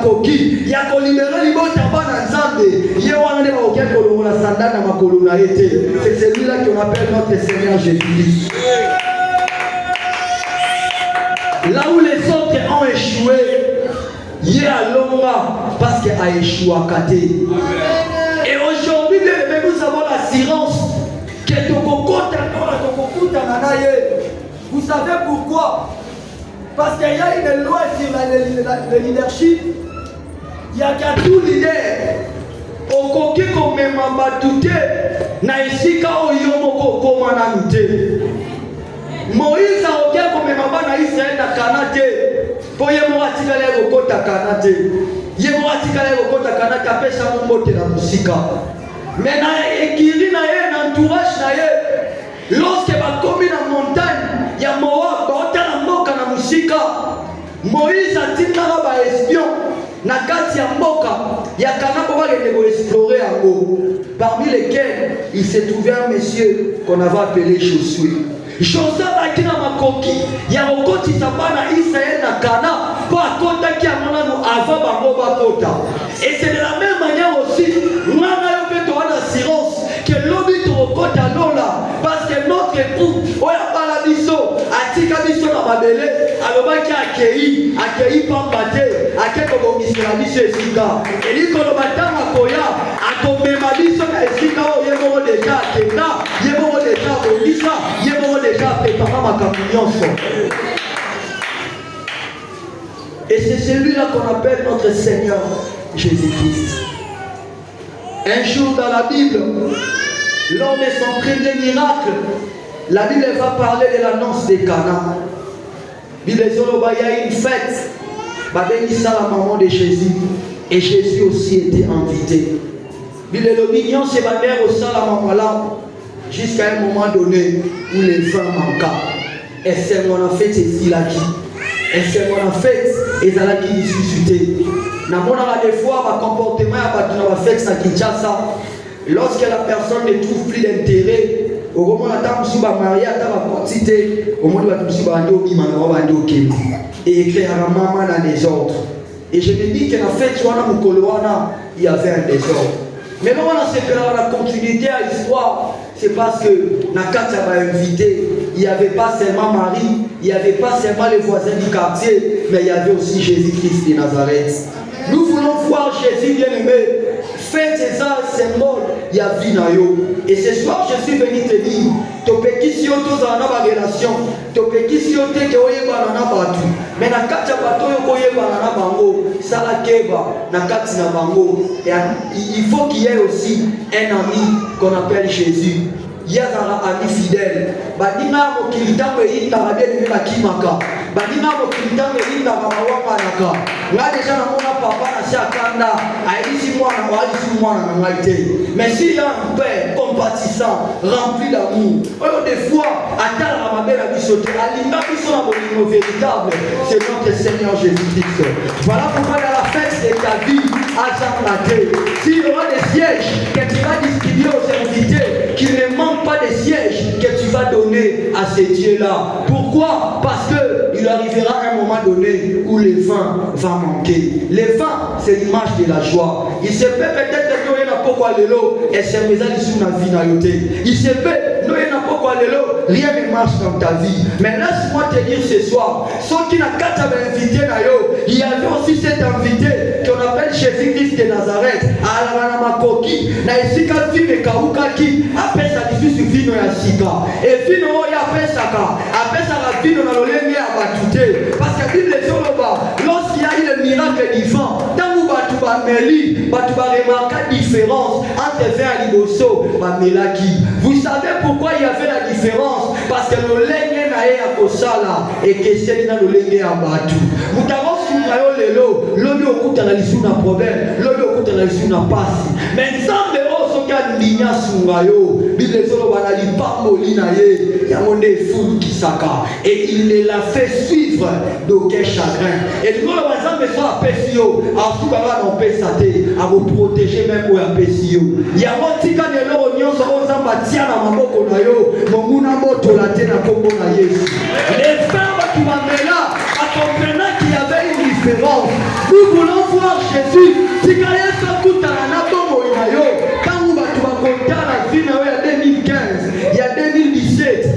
makoki ya kolibérer libota bana nzambe ye wana nde bakokia kolongola sandale na makolo na ye te. C'est celui-là qu'on appelle notre Seigneur Jésus-Christ. Là où les autres ont échoué, il a l'ombre parce qu'il a échoué à Katé. Et aujourd'hui, nous avons l'assurance que vous savez pourquoi? Parce qu'il y a une loi sur le leadership. Il y a qu'à tout leader. Au coquet comme ma douté, na isika oyomoko comme un amité. Moïse a aucun comme ma na Israël na Kanate. Pour y avoir tiré au côté à Kanate. Y avoir tiré au côté à Kanate, après ça mon mot de la musique. Mais na ekiri na ye na entourage na ye. Lorsque va commis la montagne, il y a Moab, ba na mboka na musika. Moïse a dit na ba espion. Na kati ya mboka ya Kana pour aller explorer en haut, parmi lesquels il s'est trouvé un monsieur qu'on avait appelé Josué. Josué a dit na makoki ya okoti sabana Israël na Kana pour akota ki amona no avant bango bakota. Et c'est de la même manière aussi ngana yo pe to ana assurance que lobi to okota lola parce que notre époux oya bala biso atika biso na babele alobaki akei pambate akeko la mission esika eli ko batama koya akomema biso na esika o yebo déjà kena yebo déjà bolisa yebo déjà préparer makambo nyonso. Et c'est celui-là qu'on appelle notre Seigneur Jésus-Christ. Un jour dans la Bible, lors de son premier miracle, la Bible va parler de l'annonce de Cana. Bible dit qu'il y a une fête. Ça la maman de Jésus et Jésus aussi était invité. Bible l'opinion c'est ma mère au sein la maman là jusqu'à un moment donné où les vins manquent. Et c'est mon en fait ici là qui. Et c'est mon en fait et ça là qui suscité. Na mon des fois ma comportement à battre dans la fête ça qui ça. Lorsque la personne ne trouve plus d'intérêt, au moment où la si va marier à ta quantité, au moment où tu vas aller au bimana va aller au Kenya. Et écrire à maman dans les autres. Et je me dis que la fête, il y avait un désordre. Mais non, on a la continuité à l'histoire. C'est parce que Nakata m'a invité. Il n'y avait pas seulement Marie, il n'y avait pas seulement les voisins du quartier, mais il y avait aussi Jésus-Christ de Nazareth. Nous voulons voir Jésus bien-aimé. Faites ça, symbole, il y a vie dans yo. Et ce soir, je suis venu te dire, topeki si oto za na ba relation, topeki si ote ke oyeba na batu. Mais na kati ya bato yo koyeba na bango, sala keba na kati na bango. Et il faut qu'il y ait aussi un ami qu'on appelle Jésus. Il y a un ami fidèle. Badina mo kilitamo yinda rabeli na kimaka. Badina mo kilitamo yinda babawa manaka. Nga déjà na mona papa na shakanda, aïsi mwana wa aïsi mwana na ngaite. Mais si il y a un père compatissant, rempli d'amour, des fois atteindre la mabelle à bisoté, alinga biso na bonimo véritable, c'est notre Seigneur Jésus-Christ. Voilà pourquoi dans la fête de ta vie à Jean-Maté, s'il y aura des sièges que tu vas distribuer aux invités, qu'il ne manque pas de sièges que tu vas donner à ces dieux-là. Pourquoi? Parce qu'il arrivera un moment donné où le vin va manquer. Le vin, c'est l'image de la joie. Il se peut peut-être que nous n'avons pas quoi l'élo et c'est mes amis sur la vie naïoté. Il se peut nous n'avons pas quoi l'élo, rien ne marche dans ta vie. Mais laisse-moi te dire ce soir, ceux qui n'ont qu'à invité naïo, il y avait aussi cet invité qu'on appelle Jésus-Christ de Nazareth. À la Makoki, na isika vime kaukaki, après ça diffuse vino ya sika. Et vino ya pesaka, après ça la vino na lolenge ya batute. Parce que Bible est sur le bas, lorsqu'il y a eu le miracle divin, tant où batu ba meli, batu ba remarquer différence entre vin et liboso, ba melaki. Vous savez pourquoi il y avait la différence? Parce que lolenge na ya kosala et que c'est na lolenge ya batu. Mutaro sungayo lelo, lolo okuta na lisu na problème, lolo okuta na lisu na passe. Mais nzambe soka ndinya sungayo Bible solo banali pamboli na ye yamonde fou kisaka et il ne l'a fait suivre d'aucun chagrin et nous le nzambe so apesio asuka ba no pesate a vous protéger même ou apesio ya motika ne lo nyonso ozamba tia na maboko na yo monguna moto la te na kombo na Yesu les femmes qui m'amena à comprendre qu'il y avait une différence. Nous voulons voir Jésus, si tu as tout il y a 2017,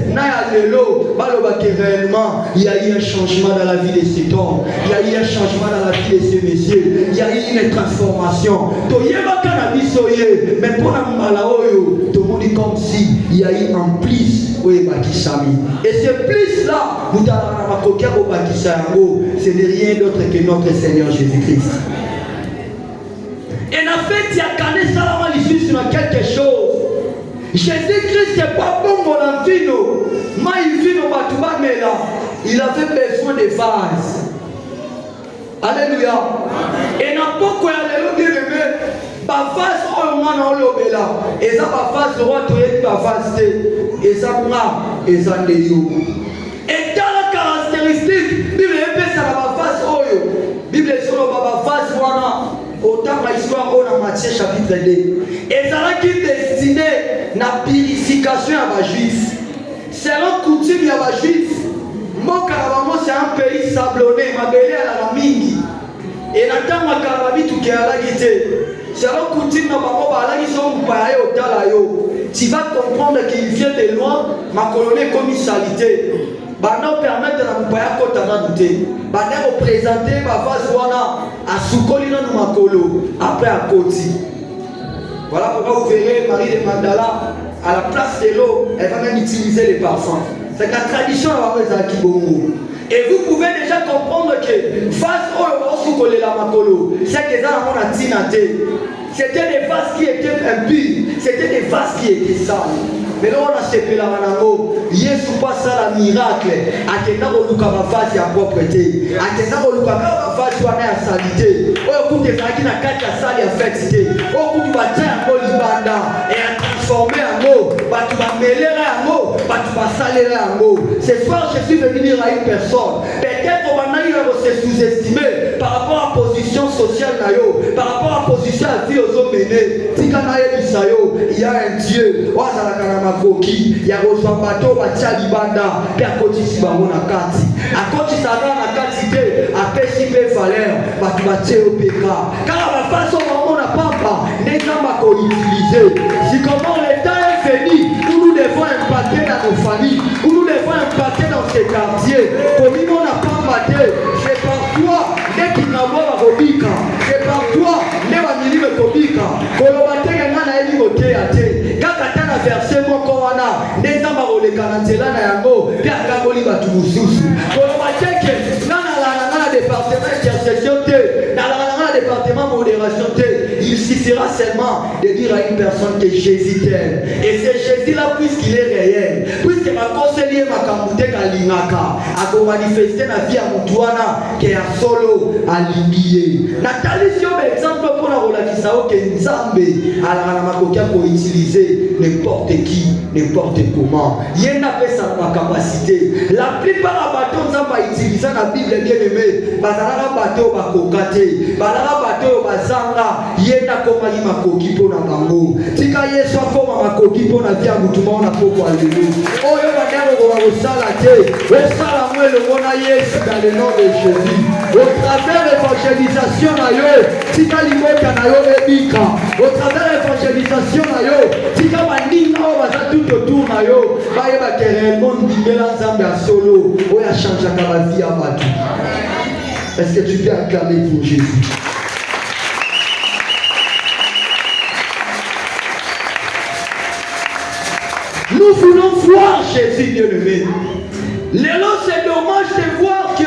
réellement, il y a eu un changement dans la vie de cet homme, il y a eu un changement dans la vie de ce monsieur, il y a eu une transformation. Mais pour tout le monde est comme si il y a eu un plus. Et ce plus là, ce n'est rien d'autre que notre Seigneur Jésus-Christ. Et en fait, il y a qu'un salama ici sur quelque chose. Jésus-Christ n'est pas bon mon vino. Il avait besoin de vases. Alléluia. Et n'a pas quoi aller le bien aimé. Ba vase au moment où l'obéla. Et ça ba vase roi tu es ba vase. Et ça moi et ça néo. Et dans la caractéristique, Bible est ça ba vase oyo. Bible est sur ba vase wana. Autant la histoire on a Matthieu chapitre 2. Et ça là qui destiné na purification à ma juif. C'est un coutume à ma juif. Mon Karabamo c'est un pays sablonné, ma belle à la mingi. Et n'attend ma Karababi tout qui a la guité. C'est un coutume à ma la qui sont pareils au talayo. Tu vas comprendre qu'il vient de loin, ma colonie commisalité. Bana permettre na mpaya kota na douter. Bana représenter ma face wana à Soukolina no makolo après à Koti. Voilà pourquoi vous verrez Marie de Magdala à la place de l'eau, elle va même utiliser les parfums. C'est la tradition à la Kibongo. Et vous pouvez déjà comprendre que face au Soukolé la makolo, c'est que ça on a tinaté. C'était des vases qui étaient impurs, c'était des vases qui étaient sales. Mais là on a séparé la manango. Yesu passe à la miracle. Akenda oluka mafasi ya propreté. Akenda oluka mafasi wana ya salité. Oyo kuti ezalaki na kati ya sali ya fête. Oyo kuti batia yango libanda et a transformé yango. Batu bamelera yango, batu basalera yango. Ce soir je suis venu dire à une personne. Peut-être on va se sous-estimer par rapport à la position sociale nayo, par rapport à la position à la vie aux hommes menés. Il y a un Dieu. Il y a un bateau batia libanda pe akotisi bango na kati akotisa na kati te apesi pe valeur batu batie opeka kala bafaso bango na papa n'examba ko utiliser. Si comment l'état est venu où nous devons impacter dans nos familles, où nous devons impacter dans ces quartiers, comme on n'a pas maté, c'est par toi dès qu'il n'a pas robika, c'est par toi les familles de robika kolobate ngana eli côté até kaka na verset moko wana n'examba kanatela na yango pe akangoli batu mususu koloba teke na département intercession te na département modération te. Il suffira seulement de dire à une personne que Jésus t'aime. Et c'est Jésus là puisqu'il est réel, puisque ma conseiller ma kamute kalingaka a manifesté la vie à Moutouana qui est à solo à l'imbié. Nathalie si on exemple pour la relation que Nzambe à la makokia pour utiliser n'importe qui, n'importe comment. Il y a sa capacité. La plupart des bateaux Nzamba utilisent la Bible bien aimée. Bazara bateau bakokate, bazara bateau bazanga. Yena koma yi makoki po na bango. Tika Yesu akoma makoki po na via mutuma na poko alelu. Oyo bandako ko basala te. Osala mwele mona Yesu dans le nom de Jésus. Au travers de l'évangélisation na yo, tika limota na yo ebika. Au travers de l'évangélisation na yo, tika bandinga o baza tout autour na yo. Baye ba réellement ndimela Nzambe a solo. Oya change la vie à batu. Est-ce que tu peux acclamer pour Jésus? Nous voulons voir Jésus bien-aimé. Lélo, c'est dommage de voir que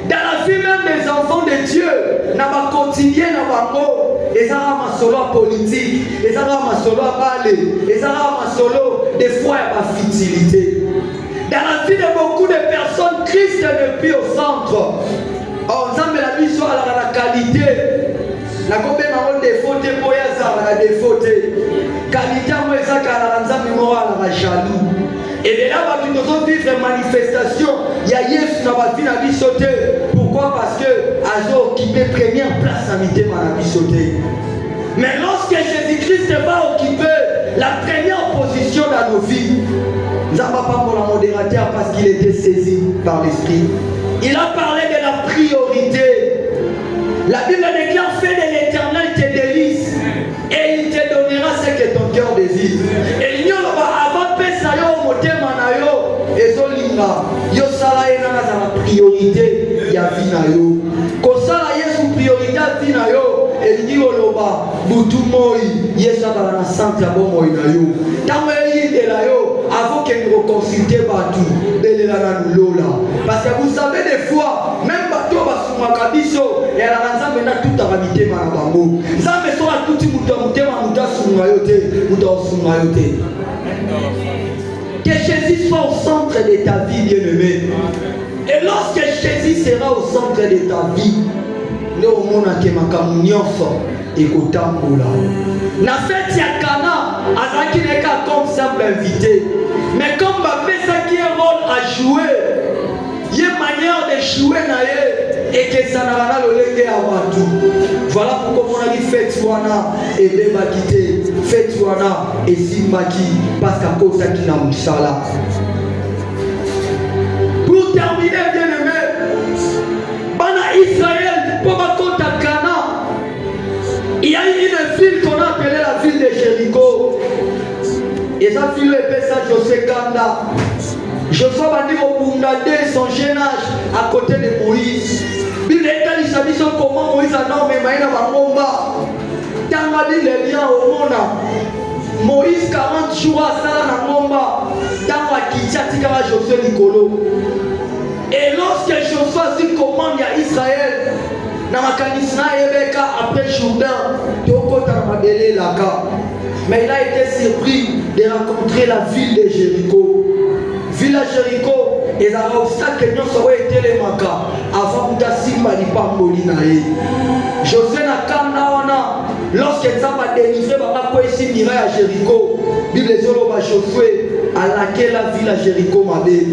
dans la vie même des enfants de Dieu, dans ma quotidien, dans ma mot, et ça va ma solo politique, et ça va ma solo à balai, et ça va ma solo des fois à ma futilité. Dans la vie de beaucoup de personnes, Christ n'est plus au centre. Oh, nous avons la mission à la qualité. La combien de défaut pour la défaut. Qualité moi ça car la mémoire à la jaloux. Et de là nous devons vivre une manifestation. Il y a Yesu dans ma vie la vie sauter. Pourquoi? Parce que Azo occupé première place à midi ma vie sauter. Mais lorsque Jésus-Christ va occuper la première position dans nos vies, nous n'avons pas pour la modérateur parce qu'il était saisi par l'esprit. Il a parlé de la priorité. La Bible déclare fait des motema na yo ezolinga yo sala ye nana za priorité ya vie na yo kosala Yesu priorité ya vie na yo elingi oloba butu moi Yesu akala na centre ya bomoi na yo ntango eyindela yo avant que nous reconsulter batou belela na lola parce que vous savez des fois même bato basumaka biso ya la nzambe na tout a mitema na bango nzambe so atuti mutu mutema mutu asunga yo te mutu asunga yo te. Que Jésus soit au centre de ta vie, bien-aimé. Et lorsque Jésus sera au centre de ta vie, nous avons et la fête ya Cana, Azaki n'est qu'à comme simple invité. Mais comme ça qui a un rôle à jouer, il y a une manière de jouer et que ça n'a pas le légué à tout. Voilà pourquoi on a dit fête Wana et Beba Kité, fête Wana et Simbaki, parce qu'à cause de qui n'a Moussala. Pour terminer, bien-aimé, Bana Israël, pour ma côte à Cana, il y a une ville qu'on a appelée la ville de Jéricho. Et ça, ville est ça, José Kanda. Josué va dire au Bundade son jeune âge à côté de Moïse. Bible est comment Moïse a nommé Maïna Bangomba. Tanga dit les liens au monde. Moïse 40 jours à Sala Nangomba. Tanga Kitiatika Josué Nicolo. Et lorsque Josué dit commande à Israël, Namakanisna Ebeka après Jourdain, Toko Tamabele Laka. Mais il a été surpris de rencontrer la ville de Jéricho. Ville à Jéricho, et ça a obstacle que nous avons été les makas avant de Simba ni Pamboli nae. José na Kanawana, lorsque ça va délivrer, va ici miraille à Jéricho. Bible Zolo va Josué à laquelle la ville à Jéricho m'a dit.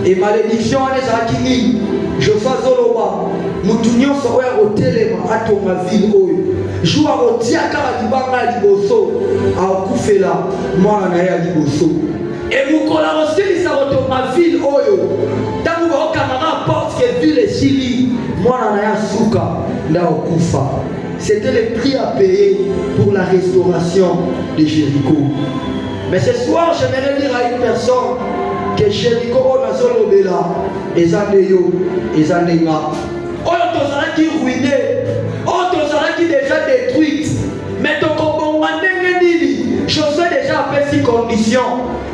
Et malédiction à les Akini, Josué Zoloba, nous tournions sur au téléma à ton ville. Joue à Rotiaka à Libanga Liboso, à Okufela, moi à Liboso. Et vous collaborez ça retourne ma ville Oyo. Tant que vous camarade porte que ville est Chili, moi on a Souka, là au Koufa. C'était le prix à payer pour la restauration de Jéricho. Mais ce soir, j'aimerais dire à une personne que Jéricho on a solo bela, et Zaneyo, et Zanenga. Oyo tozala qui ruiné, Oyo tozala qui déjà détruite. Mais ton combat Josué déjà a fait 6 conditions.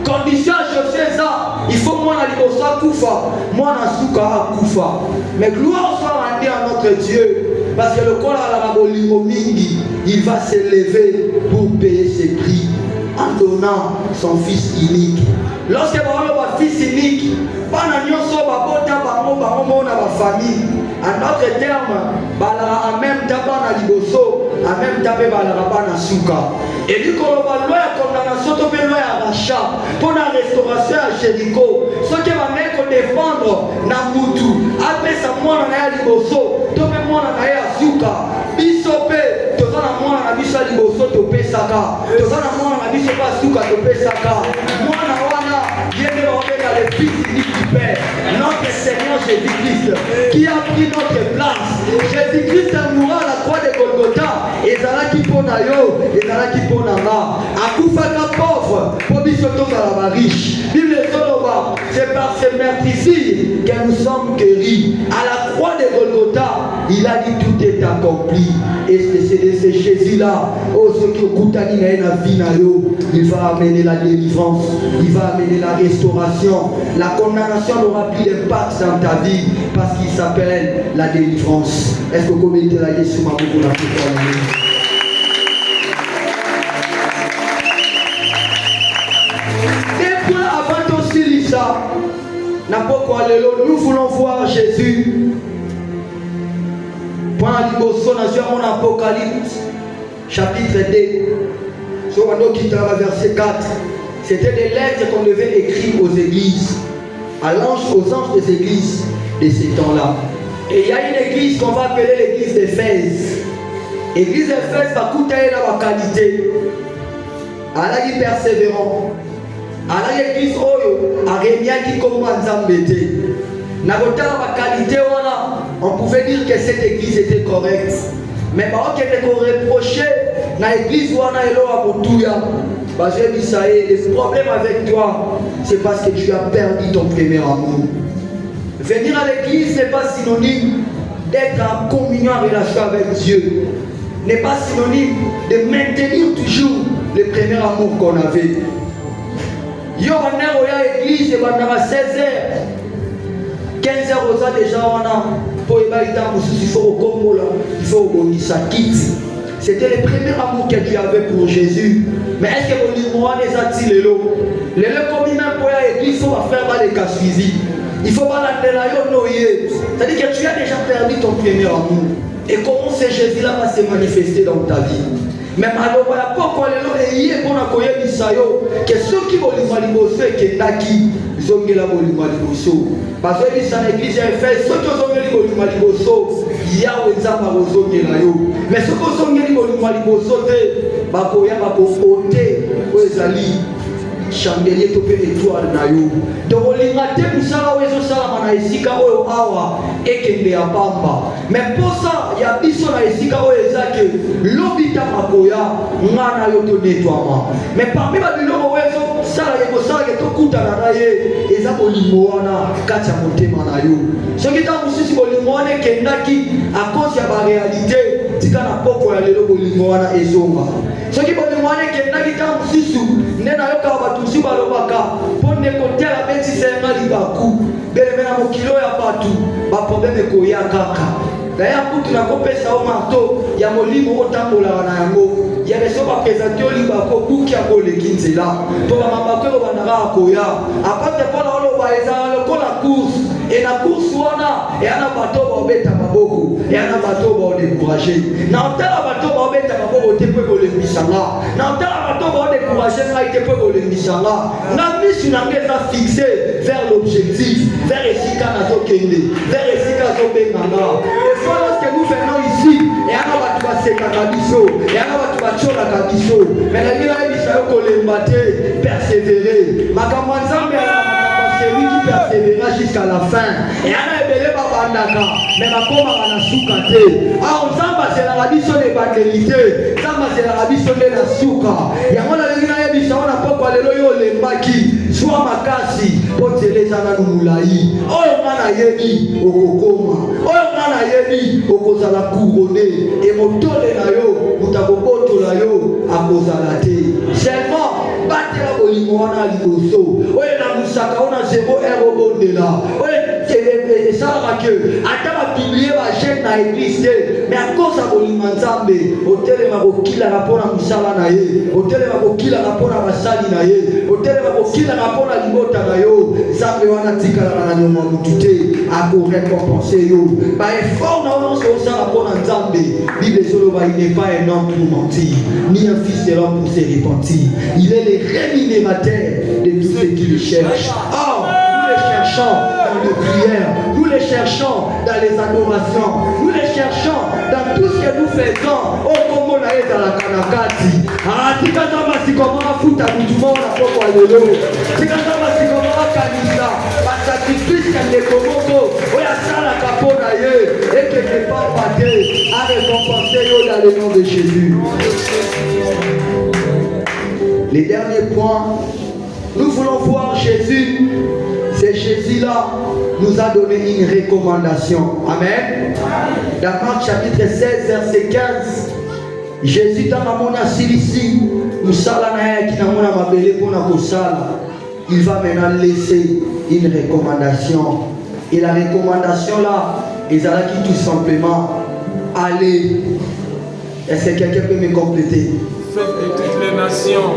Condition à Josué ça, il faut moi na liboso Koufa, moi na Souka à Koufa. Mais gloire soit rendue à notre Dieu, parce que le corps à la Rabolimo Mingi, il va s'élever pour payer ses prix en donnant son fils unique. Lorsque vous avez votre fils unique, pas na nyonso babota bango na ba famille. En d'autres termes, balara en même temps na liboso, en même temps balara na Souka. Et lui, quand on va loi à condamnation, on va loi à rachat pour la restauration à Jéricho. Ce qui va mettre défendre Namutu, après ça, moi, on a Liboso, tout le monde a Souka. Bisopé, tout le monde a Biso Liboso, tout le Saka. Tout le monde a Biso Souka, tout le Saka. Moi, on a bien de dans le fils unique du Père, notre Seigneur Jésus-Christ, qui a pris notre place. Jésus-Christ est mouru à la croix de Golgotha. Et Zala qui pone à yo, et Zala qui pone à ma. A Koufaka pauvre, pour bisoto à la riche. Bible Soloba, c'est par ces meurtrissures que nous sommes guéris. À la croix de Golgotha, il a dit tout est accompli. Et c'est de ce Jésus-là, oh, ce qui il va amener la délivrance, il va amener la restauration. La condamnation n'aura plus d'impact dans ta vie parce qu'il s'appelle la délivrance. Est-ce que vous mettez la question à beaucoup la nous voulons voir Jésus. Point à l'Iboso, nation en Apocalypse, chapitre 2. Sur verset 4. C'était des lettres qu'on devait écrire aux églises, aux anges des églises de ces temps-là. Et il y a une église qu'on va appeler l'église d'Éphèse. L'église d'Éphèse va coûter la qualité. Allah est persévérant. Allah l'église Oyo, Arémia qui commence à embêter. La qualité, on pouvait dire que cette église était correcte. Mais on était reproché dans l'église, on a le problème avec toi, c'est parce que tu as perdu ton premier amour. Venir à l'église n'est pas synonyme d'être en communion en relation avec Dieu. N'est pas synonyme de maintenir toujours le premier amour qu'on avait. Yo, on est à l'église, on est à 16h. 15h, on a déjà, pour il faut au Congo, il faut au Nisakiti. C'était le premier amour que tu avais pour Jésus. Mais est-ce que vous dites, moi, les a-t-il les lots? Les lots, comme il m'a pour l'église, il faut faire les cas suivis. Il faut pas la noyer. C'est-à-dire que tu as déjà perdu ton premier amour. Et comment ce Jésus-là va se manifester dans ta vie? Même alors, il y a pourquoi les lots et pour accueillir l'Isaïo, que ceux qui vont les et qui naki, ils ont mis la bolimalimboso. Parce que l'église a fait, ceux qui ont mis la bolimalimboso, il y a où ils ont mis la yo. Mais ceux qui ont mis la bolimalimboso, ils ont mis chandelier to pe étoile na yo donc olinga te musala wezo sala na esika oyo awa ekende ya pamba mais pour ça ya biso na esika oyo ezake lobita makoya ngana yo to nettoiement mais parmi ba biloko wezo sala yeko sala ke to kutana na ye eza bolingo wana kati ya motema na yo soki ta mususi bolingo wana ekendaki à cause ya ba réalité tika na poko ya lelo bolingo wana ezonga soki bolingo wana ekendaki ta mususu nde na yoka batusi balobaka mpo ndekotela betisenga libaku belemena mokilo ya batu baprobleme ekoya kaka daya kutu nakopesa o marto ya molimo otambolaka na yango ya beso baprésente olibako buki yango oleki nzela mpo bamabako elo bandaka akoya aparte mpona oloba ezala lokola course e na course wana eya na bato baobeta maboko eya na bato baodécourage na otala bato baobeta maboko te mpo ekolemisanga na otala bato baodécourage ngai te mpo ekolemisanga na misu nange eza fixe vers l'objectif vers esika nazokende vers esika azobenganga et fois lorsque nous venons ici eya na bato basekaka biso eya na bato batiolaka biso mais nangi nayebisa yo kolemba te persévérer makambo ya nzambe celui qui persévérera jusqu'à la fin et ana ebele babandaka mais bakomaka na suka te alors nzambe azelaka biso na ebandeli te nzambe azelaka biso nde na suka yango nalingi nayebisa wana pokwa lelo yo olembaki zwa makasi mpo nzela eza nanu molai oyo nga nayebi okokoma oyo nga nayebi okozala courone e motole na yo moto akobotola yo akozala te seulement batela bolingo wana liboso oyo na musaka ona zero ero bondela oyo esalaka ke ata bapiblie bagene na église te mais à cause ya bolingo nzambe otelema kokilaka mpona mosala na ye otelema kokilaka mpona basali na ye otelema kokilaka mpona libota na yo nzambe wana tikalaka na nyongo mutu te akorekompense yo baeffort na yo nyonso osala mpona nzambe bible ezoloba il n'est pas un homme pour mentir ni un fils de l'homme pour se repentir il est le rémunérateur de tous ceux qui le cherchent. Or, nous les cherchons dans les prières, nous les cherchons dans les adorations, nous les cherchons dans tout ce que nous faisons. Oh, comment on a été à la Kanakati. Ah, si quand on va s'y comment foutre à tout le monde à propos de l'eau. Si quand on va s'y comment Kanisa, par sacrifice qu'elle est comme oh, il y a ça la capone ailleurs et que n'est pas battu à récompenser dans le nom de Jésus. Les derniers points, nous voulons voir Jésus. C'est Jésus-là nous a donné une recommandation. Amen. Dans Marc chapitre 16, verset 15, Jésus dans la mona silisi, il va maintenant laisser une recommandation. Et la recommandation là, ils allaient tout simplement aller. Est-ce que quelqu'un peut me compléter? Faites de toutes les nations.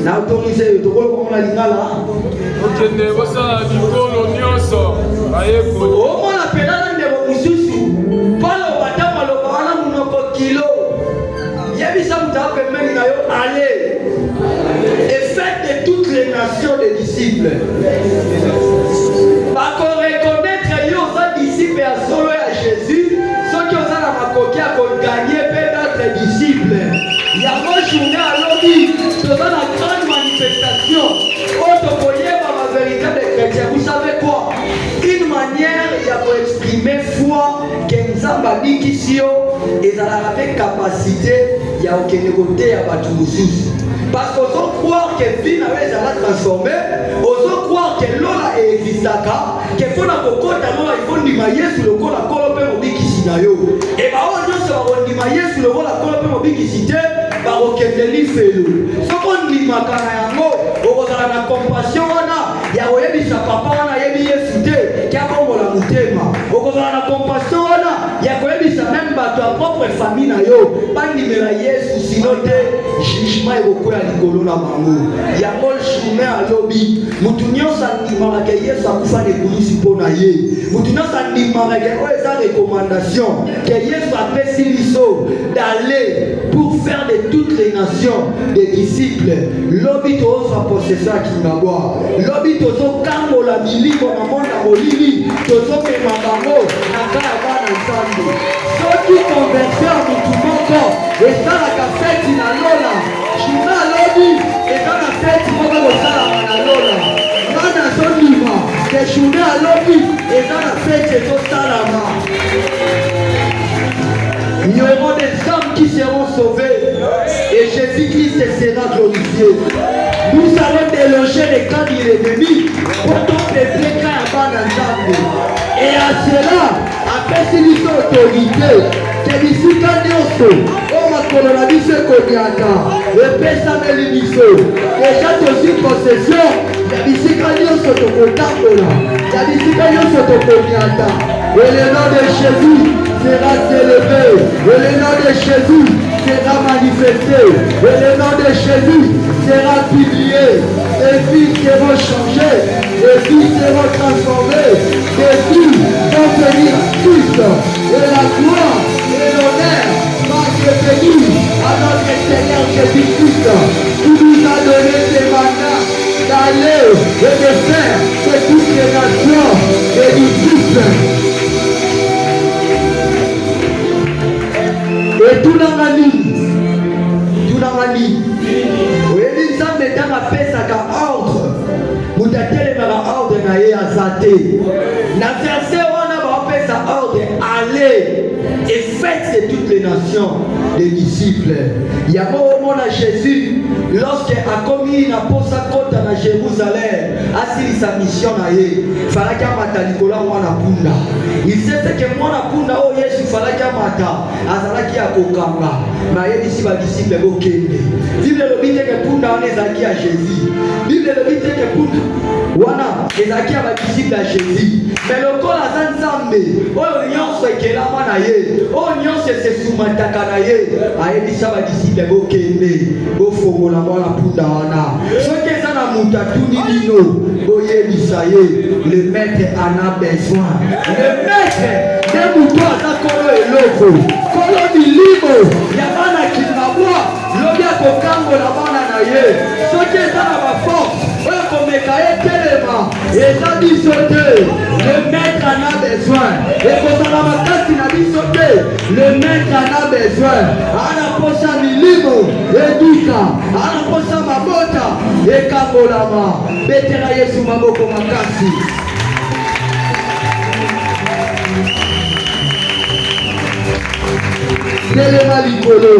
Na autorisé tokolo la lingala. Okende bosa bikolo nyonso bayekolo. Omo la pedala ndebo mususu. Palo batama lo bana munoko kilo. Yebisa mutape meni na yo allez. Et faites de toutes les nations des disciples. Pas qu'on reconnaître yo sa disciple à solo à Jésus, ceux qui ont la makoki à gagner peut-être disciples. Il y a une journée à l'objet, dans la grande manifestation, la vérité des chrétiens. Vous savez quoi? Une manière, il y a pour exprimer foi que Nzamba Bikisio et avec capacité il y a aucun côté à Batumusus. Parce qu'on peut croire que vie n'avait jamais transformé, on peut croire que l'ola existe, que pour la cocotte, il faut nimailler sur le corps la colombe Bikisinayo. Et bah, on a nimailler sur le corps la colombe Bikisité, bah, on peut le faire. Ce qu'on dit, ma carrière, on a la compassion, il y a un papa, on a un qui a bon la moutema. On a la compassion, il y a même ta propre famille, pas numéro Yesu, sinon jugement est beaucoup à l'icolo na mango. Il y a mon chemin à lobby. Moutounion s'animera que Yesu a fait des coulisses pour naïe. Moutounion s'animera que les recommandations que Yesu a fait siliso d'aller pour faire de toutes les nations des disciples. Lobby tous en possession qui m'a boire. Lobby tous au cambo la mili pour le monde à Bolivie. Tous au Kemabamo na Kaya na Sando. Ceux qui conversaient à Moutoumoko et ça la fête na Lola. Chuna lobby et dans la fête pour le sala na Lola. Mana Solima que Chuna lobby et dans la fête et au Salama. Il y aura des hommes qui seront sauvés et Jésus-Christ sera glorifié. Nous allons déloger les camps de l'ennemi pour tout peuple quand il et à cela, après cette autorité, que d'ici quand on va coloniser ce qu'on y a le pesa de l'émission. Déjà, aussi possession, il y a d'ici quand on s'autocontampe là. Il y a d'ici quand on s'autocontampe. Et le nom de Jésus sera célébré. Et le nom de Jésus sera manifesté. Et le nom de Jésus sera publié. Les vies seront changées. Les vies seront transformées. Les vies vont venir à Christ. Et la gloire et l'honneur va se bénir à notre Seigneur Jésus-Christ qui nous a donné ses mandats d'aller et de faire que toutes les nations et disciples. Et tout dans la ligne. Tout dans la ligne. Oui, les gens mettant à faire ça ordre. Vous avez ordre naïe à Zate. Na verset on a fait ça ordre. Allez et faites de toutes les nations des disciples. Il y a un moment à Jésus, lorsqu'il a commis une apôtre côte à Jérusalem, assis sa mission naïe. Fallait qu'il mata mwana punda. Il sait que mwana punda oh Yesu fallait qu'il mata. Azalaki a kokanga. Mais ici va disciple bokende. Bible le dit que punda on est zaki à Jésus. Bible le dit que punda wana ezaki a disciple à Jésus. Mais le corps a zanzambe. Oh nyonso ekelama na ye. Oh nyonso se sumataka na ye. Ayebisa ba disciple bokende. Bofongola mwana punda wana. Soki eza na mutu atuni bino boyebisa ye. Le maître en a besoin. Le maître de mutu aza kolo eloko. Kolo milimo ya bana kinabwa. Lobi akokangola bana na ye. Soki eza na ba force. Oyo komeka ye telema. Eza biso te. Le maître en a besoin. Et kozala makasi na biso te. Le maître en a besoin. Ana posa milimo eduka. Ana posa mabota ekambolama. Betela Yesu maboko makasi. Telema likolo.